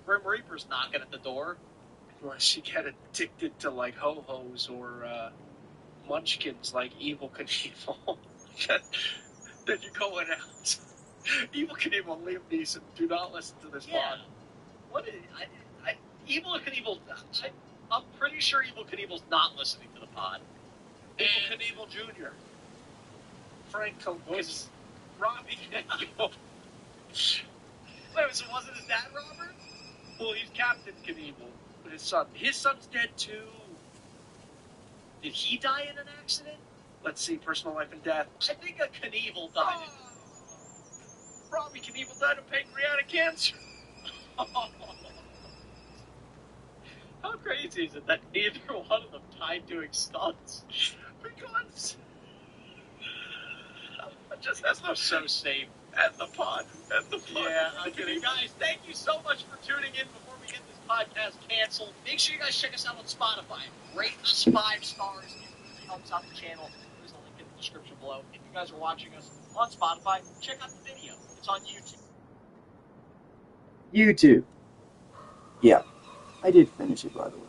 Grim Reaper's knocking at the door. Unless you get addicted to, like, ho-hos or munchkins like Evil Knievel. Then you're going out. Evil Knievel, Liam Neeson, do not listen to this pod. What is... Evil Knievel... I'm pretty sure Evil Knievel's not listening to the pod. Evil Knievel Jr. Frank Calgosis. Robbie Knievel. Wait, so wasn't his dad Robert? Well, he's Captain Knievel. His son. His son's dead too. Did he die in an accident? Let's see, personal life and death. I think a Knievel died. Robbie Knievel died of pancreatic cancer. How crazy is it that neither one of them died doing stunts? Because That's not so safe. at the pod. Yeah, I'm kidding. Guys, thank you so much for tuning in before we get this podcast canceled. Make sure you guys check us out on Spotify. Rate us 5 stars. It really helps out the channel. There's a link in the description below. If you guys are watching us on Spotify, check out the video. It's on YouTube. YouTube. Yeah, I did finish it, by the way.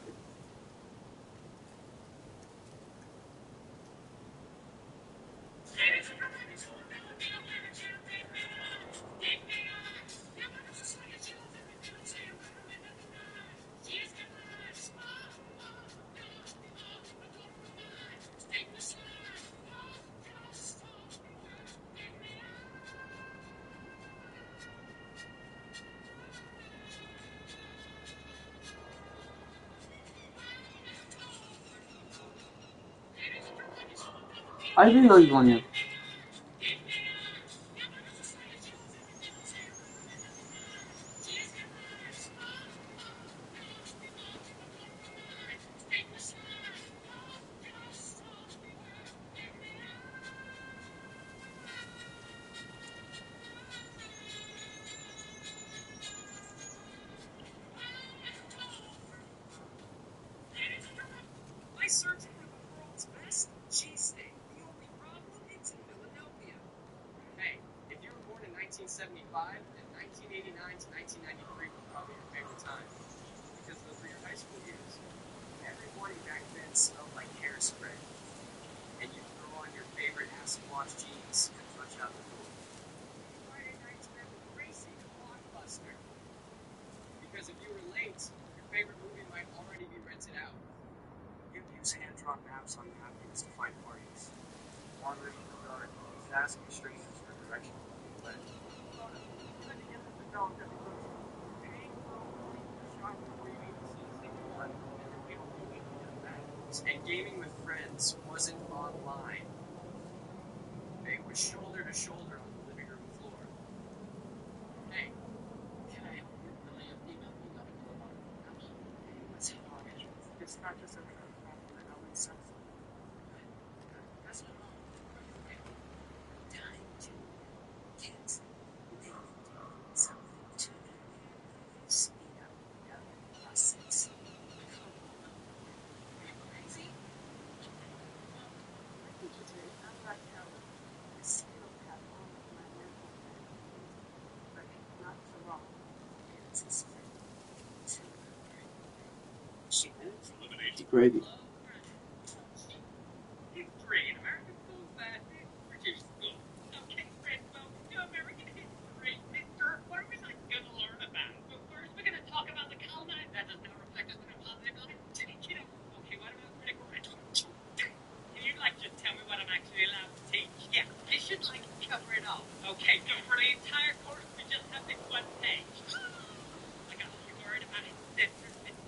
I really like one here. I searched for the world's best cheesesteak. The only problem, it's in Philadelphia. Hey, if you were born in 1975, then 1989 to 1993 were probably your favorite time. Because those were your high school years. Every morning back then smelled like hairspray. And you'd throw on your favorite acid wash jeans and rush out the door. Friday nights meant racing a blockbuster. Because if you were late, your favorite movie might already be rented out. You'd use hand-drawn maps on napkins to find parties. Wandering in the dark, you'd asking strangers for directions. But then again, the developed that because paying for a movie to shop before you ate the scenes they could let and then wait a whole week to get back. And gaming with friends wasn't online. It was shoulder to shoulder on the living room floor. Hey, can I help you? Let's hit on it. It's not just a that's what Gravy. History in American school, that is British school. Okay, Fred, welcome to American history, mister. What are we like gonna learn about? Well, first we're gonna talk about the colonized. That does not reflect us in a positive light. You know, okay, what about critical race? Can you like just tell me what I'm actually allowed to teach? Yeah, this should like cover it all. Okay, so for the entire course we just have this one page. Like I'm only worried about it. This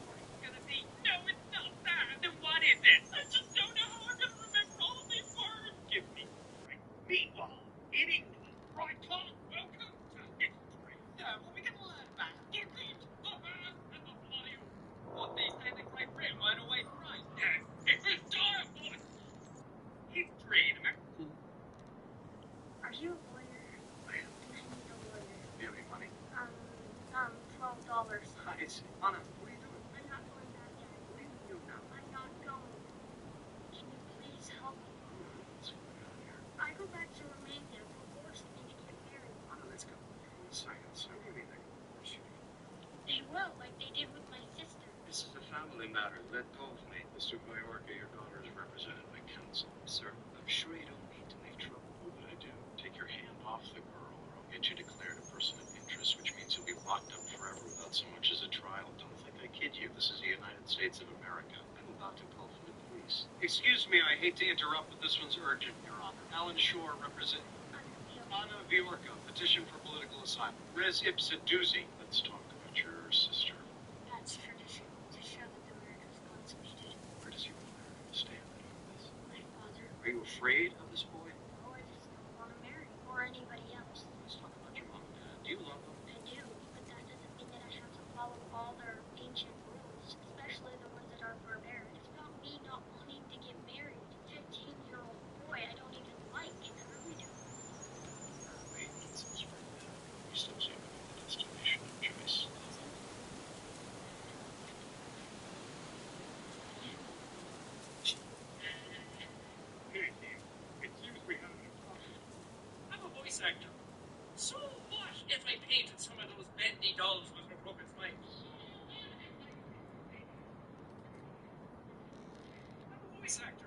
course is gonna be. No, it's not that. Then what is it? I just don't know how I'm gonna remember all of these words. Give me right. Meanwhile, in England, right on. Welcome to history. So what we gonna learn about? The good, the bad, and the bloody. What these things like Britain went away from right? Yes, it was diabolical. History in America. Are you a lawyer? I need a lawyer. Do you have any money? $12. I see. Anna, what are you doing? I'm not going back yet. What are you doing now? I'm not going. Can you please help me? What's going on here? I go back to Romania for forcing me to get married. Anna, let's go. 1 second. So what do you mean they will force you? They will, like they did with my sister. This is a family matter. Let go of me. Mr. Mayorga, your daughter is represented by counsel. Sir, I'm sure you don't need to make trouble. What would I do? Take your hand off the girl, or I'll get you declared a person of interest, which means you'll be locked up forever without so much as a trial. Don't think I kid you. This is the United States of America. I'm about to call for the police. Excuse me, I hate to interrupt, but this one's urgent, Your Honor. Alan Shore represent Anna Viorka, petition for political asylum. Res ipsa doozy. Let's talk about your sister. That's tradition to show that the marriage was consummated. Where does your mother stand on this? My father, Are you afraid of this boy? oh, I just don't want to marry or anybody else. Let's talk about your mom and dad. Do you love them? I do, but that doesn't mean that I have to follow all their ancient rules, especially the ones that are barbaric. It's about me not wanting to get married. 15-year-old boy I don't even like. I really don't. Wait, it's right now. You still seem to be the destination of choice. It seems we have a problem. I'm a voice actor. So what if I painted some of those bendy dolls with her puppets' legs? I'm a voice actor.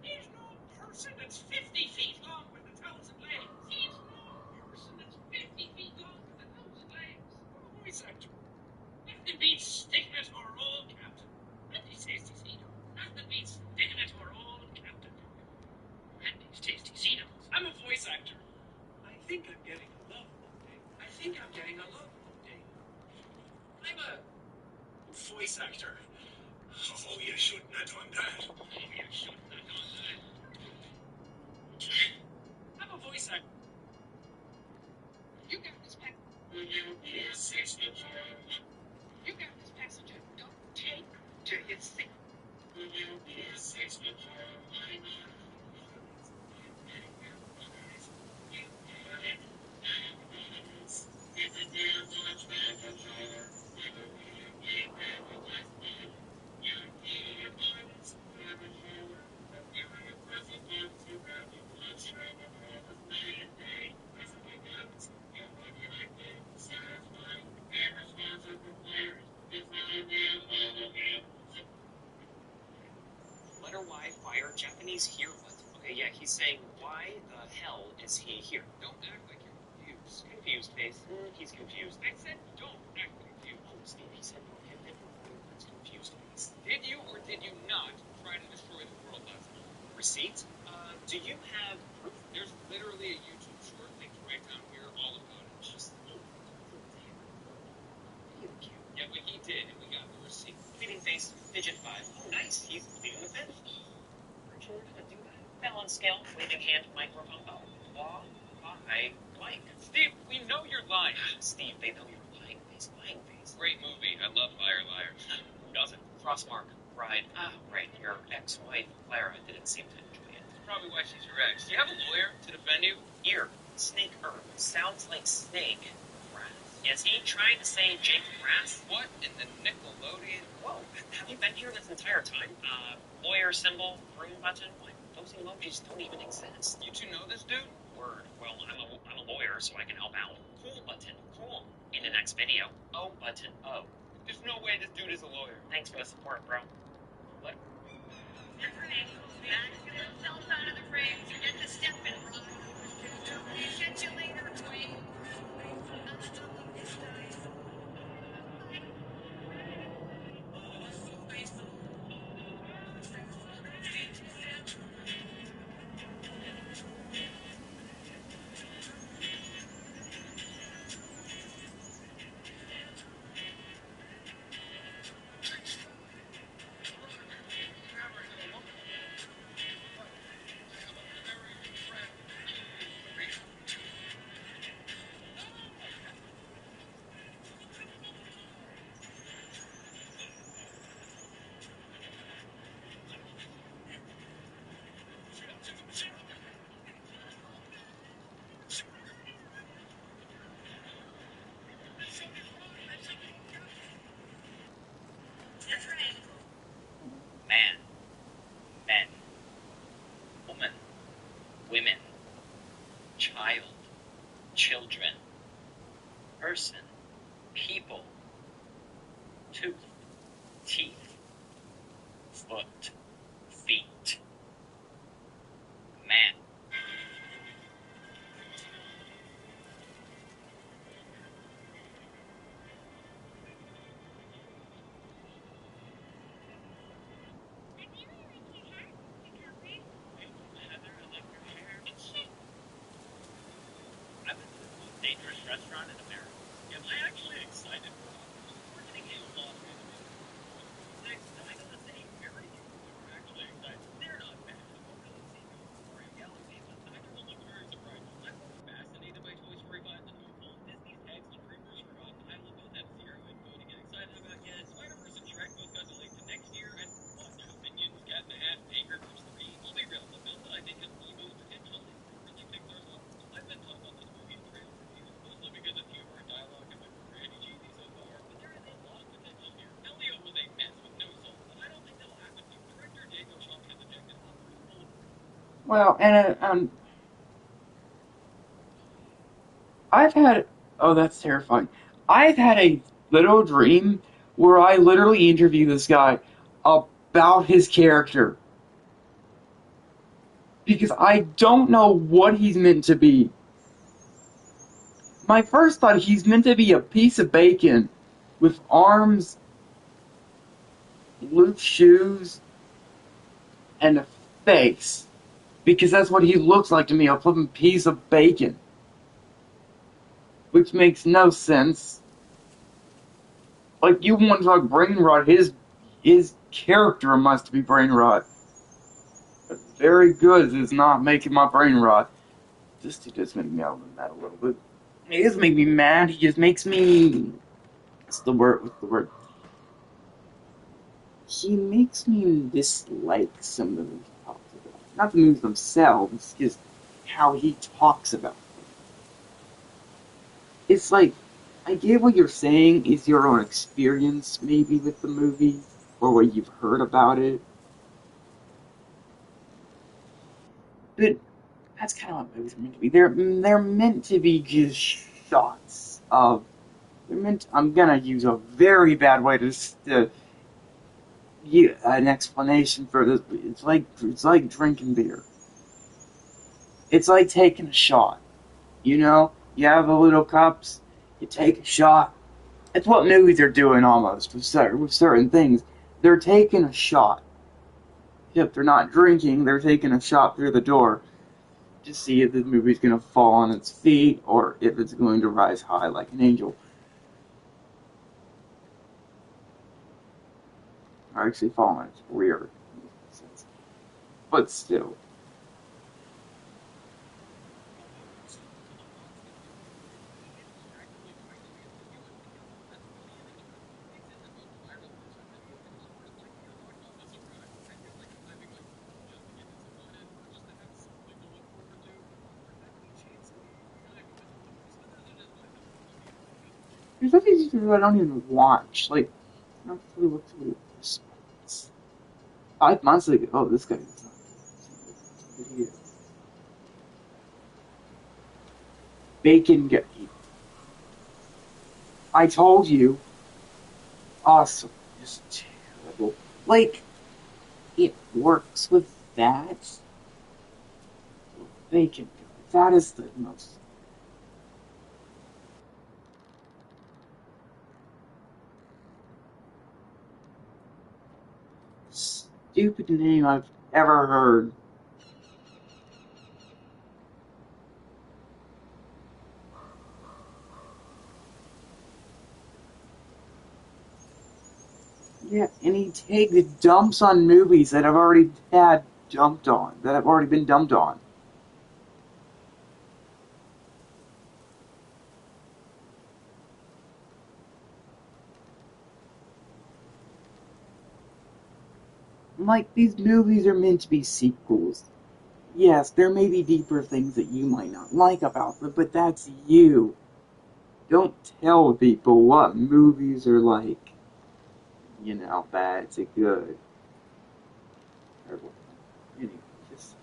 He's no person that's 50 feet long with 1,000 legs. He's no person that's 50 feet long with 1,000 legs. I'm a voice actor. Nothing beats sticking it to our old captain. And these tasty Cenos. Nothing beats sticking it to our old captain. And these tasty Cenos. I'm a voice actor. I think I'm getting a love update. I think I'm getting a love update. I'm a voice actor. Oh, you shouldn't have done that. Oh, you shouldn't have done that. I'm a voice actor. You got this passenger. You got this passenger. Don't take till you see. Letter Y, fire, Japanese here, what? Okay, yeah, he's saying, why the hell is he here? Don't act like you're confused. Confused face. He's confused. I said don't act confused. Oh, Steve, he said prohibited removing that's confused face. Did you or did you not try to destroy the world last night? Receipt? Do you have proof? There's literally a YouTube short linked right down here all about it. Just cute. Yeah, but he did, and we got the receipt. Pleading face, fidget 5. Oh, nice. He's pleading the fifth. Richard, do that. Balance scale, waving hand, microphone. Oh, law, I like. Steve, we know you're lying. Steve, they know you're lying face, lying face. Great movie. I love Liar Liar. Who doesn't? Frostmark, bride. Ah, right, your ex-wife, Clara, didn't seem to enjoy it. That's probably why she's your ex. Do you have a lawyer to defend you? Ear, snake herb. Sounds like snake. Grass. Is he trying to say Jake Grass? What in the Nickelodeon? Whoa, have you been here this entire time? Lawyer symbol, room button. Like, those emojis don't even exist. You two know this dude? Word. Well, I'm a lawyer, so I can help out. Cool button. Cool. In the next video. O button. O. There's no way this dude is a lawyer. Thanks for the support, bro. Man, men, woman, women, child, children, person, people, tooth, teeth, foot, feet, man. Heather, I like your hair. I've been to the most dangerous restaurant in America. Am I actually excited? We're getting a lot of enemies. Next, I gotta say, very few people are actually excited. They're not bad. I'll really see you for a galaxy. I don't look very surprised. I'm more fascinated by Toy Story 5 than hopeful. Disney's tags on Dreamers forgotten. I love both F-Zero and Go to get excited about yet. Spider-Verse and Shrek both got delayed to next year. And what? Minions, Cat in the Hat, Paper Clips 3. I'll be real. The film that I think has the most potential is really Pixar's own. I've been tough on this movie and trailer reviews, mostly because of humor and dialogue have been pretty cheesy so far, but there is a lot of potential here. Elliot was a mess with no soul, but I don't think that'll happen to director Daniel Chong has ejected offers full of. Well, and I've had. Oh, that's terrifying. I've had a little dream where I literally interview this guy about his character. Because I don't know what he's meant to be. My first thought, he's meant to be a piece of bacon with arms, loose shoes, and a face. Because that's what he looks like to me, a flippin' piece of bacon. Which makes no sense. Like, you want to talk brain rot, his character must be brain rot. But very good is not making my brain rot. This dude does make me out of that a little bit. He doesn't make me mad, he just makes me... What's the word? He makes me dislike some of the movies he talks about. Not the movies themselves, just how he talks about them. It's like, I get what you're saying is your own experience, maybe, with the movie, or what you've heard about it. But that's kind of what movies are meant to be. They're meant to be just shots of... I'm gonna use a very bad way to an explanation for this. It's like drinking beer. It's like taking a shot. You know, you have the little cups, you take a shot. That's what movies are doing almost with certain things. They're taking a shot. If they're not drinking, they're taking a shot through the door to see if the movie's going to fall on its feet or if it's going to rise high like an angel. Or actually fall on its rear. But still. There's nothing I don't even watch. Like, I don't really look through this. 5 months ago, oh, this guy is not. Bacon guy. I told you. Awesome. Just terrible. Like, it works with that, they can do it. That is the most stupid name I've ever heard. Yeah, and he takes dumps on movies that have already had dumped on, that have already been dumped on. Like, these movies are meant to be sequels. Yes, there may be deeper things that you might not like about them, but that's you. Don't tell people what movies are like. You know, bad to good. Or, anyway, just...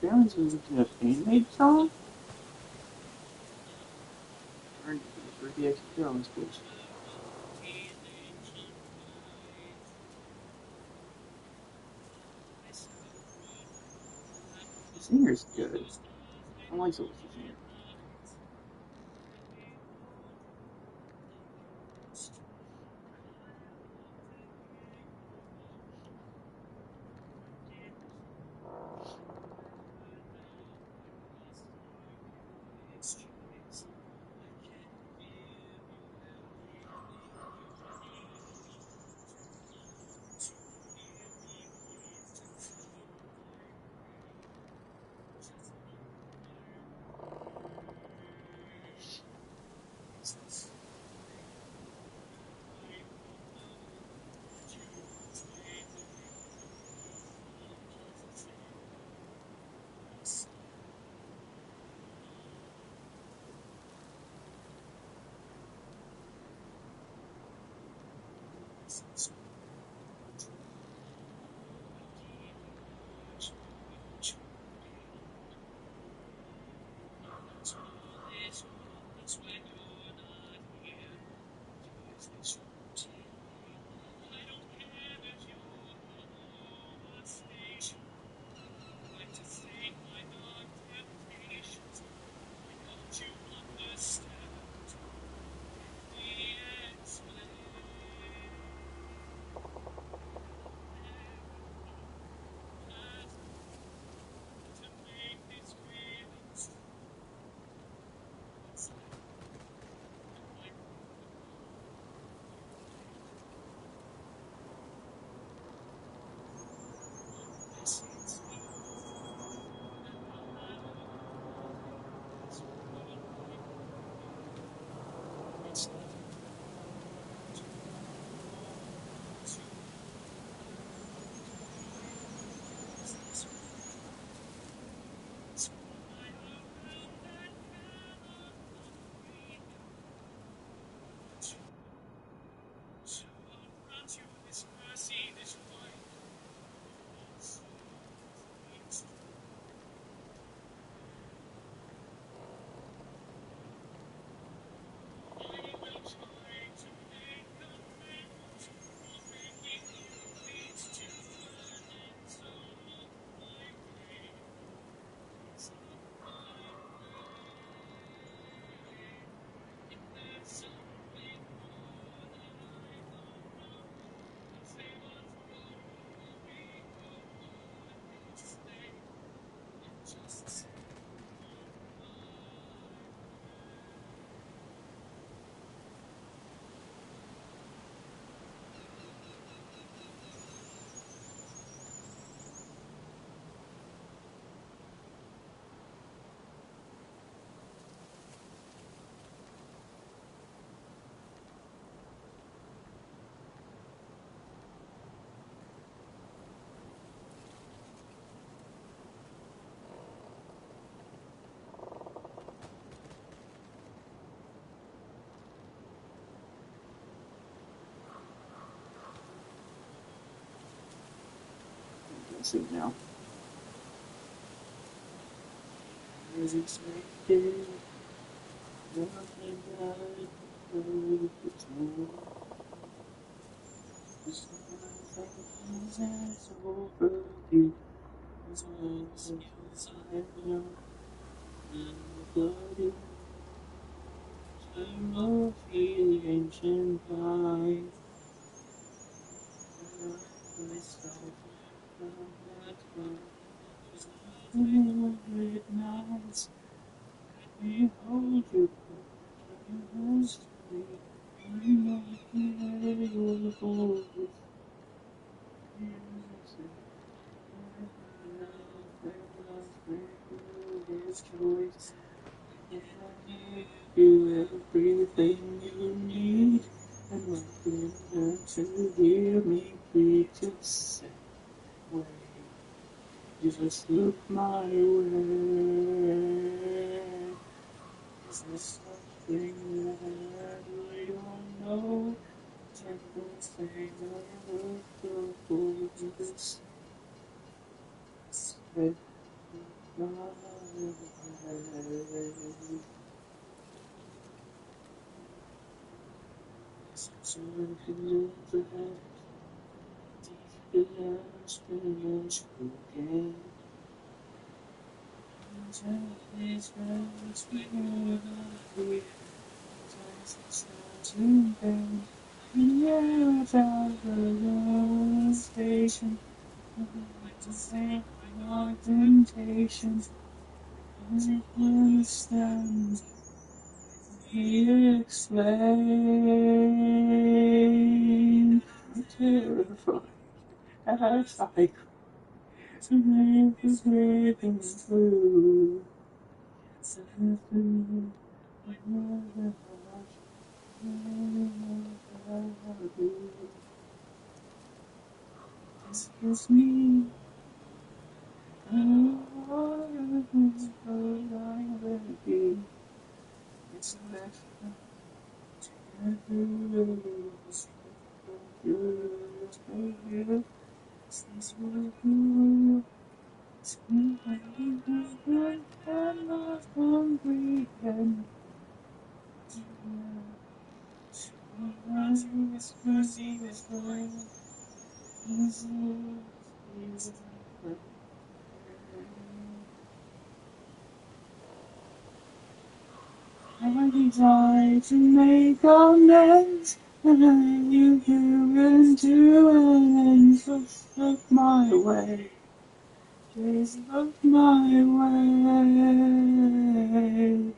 Barron's was a fan-made song? Or for the extra Jones, please. The singer's good. I like the singer. sing now. As expected, nothing died, no pretend. The sunrise is over you, as I know, and the bloody time of the ancient life. Myself from that one, just hundred nights. Behold you, you asked me, I'm not here, your voice. His choice, and I give you everything you need, and nothing hurts to hear me plead, just say, wait, just look my way. Is there something that we don't know? Gentle thing I look for this spread my way. Someone who knows that deep in us finish again. Please rise wherever we to bend. Yeah, without the station, to say my temptation, as it understands, he explained. Terrified as I could to make this breathing through. Through my heart. This is me. All of this road I will be. It's left to lose. Since we're good, I'm not hungry and I desire to make amends, and you can do it, just look my way, just look my way.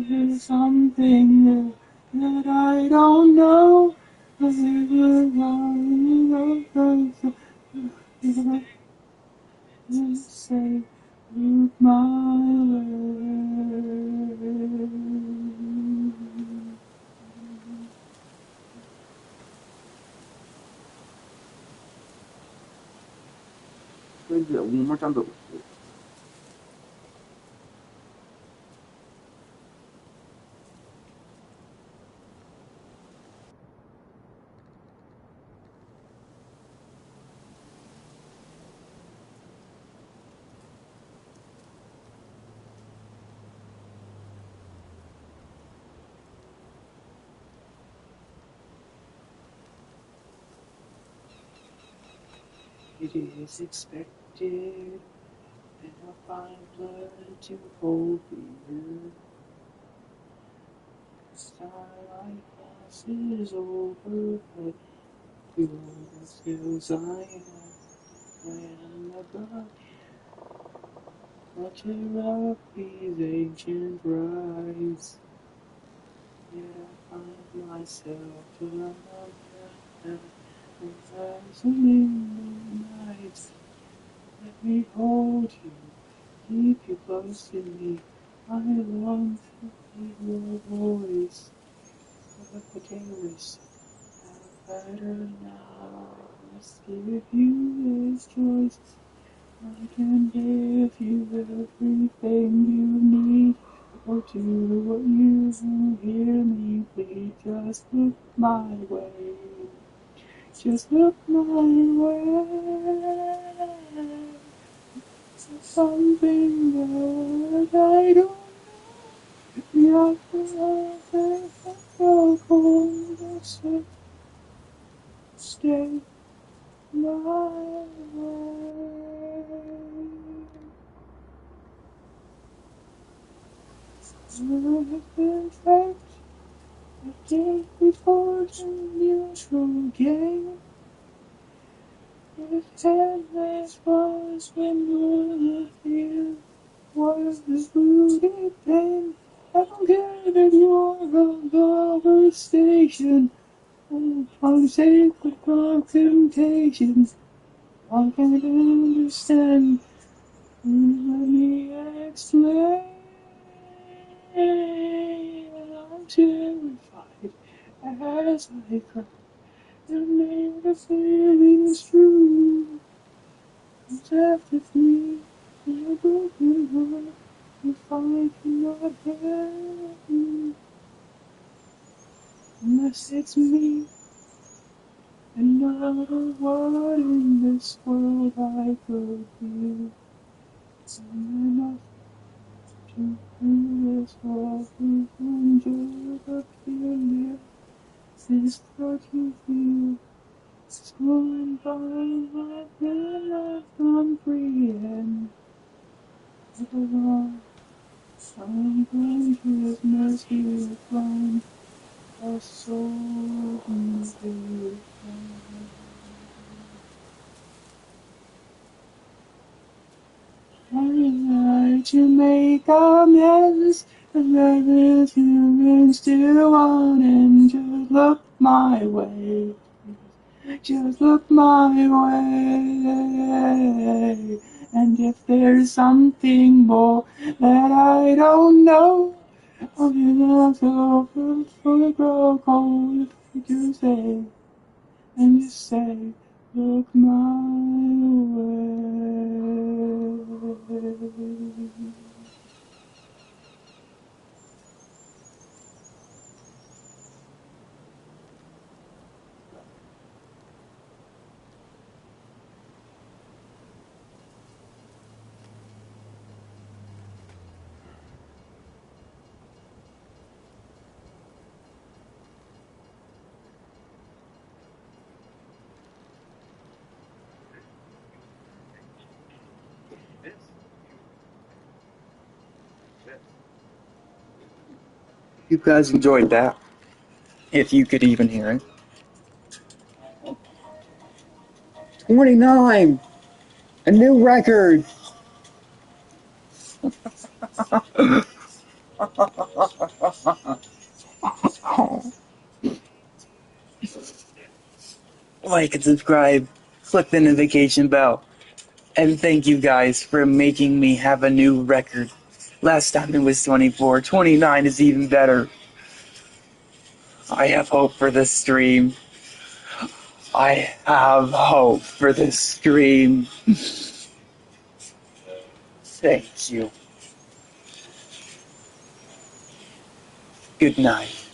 Is something that I don't know, cause it was just say, look my way. Let's do that one more time, but it is expected that I'll find blood to hold you. Starlight passes over, but you are the skills I have when I'm above. Watching up these ancient rites, yet I find myself alone. As in the nights, let me hold you, keep you close to me. I long to hear your voice, but the careless have better now. I must give you this choice. I can give you everything you need, or do what you hear me plead. Just look my way. Just look my way. Something that I don't know. Not so cold, so stay my way. I have been trapped a day before the neutral game. If endless was when you feel was the rooted pain. I don't care that you're a lover station. I'm safe with my temptations. I can't understand. Let me explain. I'm terrified as I cry. And make the feelings true. What's after me in a broken heart? If I cannot help you, unless it's me and not a one in this world I could be. I'm enough to do this all who endure the feeling. This what you feel. It's going by like when I'm free and alone. I'm going to his mercy find a soul in I try to make amends, and there humans still want and just look my way. Just look my way. And if there's something more that I don't know, I'll be enough to fully grow cold if you say, and you say, look my way. You guys enjoyed that, if you could even hear it. 29! A new record! Like and subscribe, click the notification bell, and thank you guys for making me have a new record. Last time it was 24, 29 is even better. I have hope for this stream. I have hope for this stream. Thank you. Good night.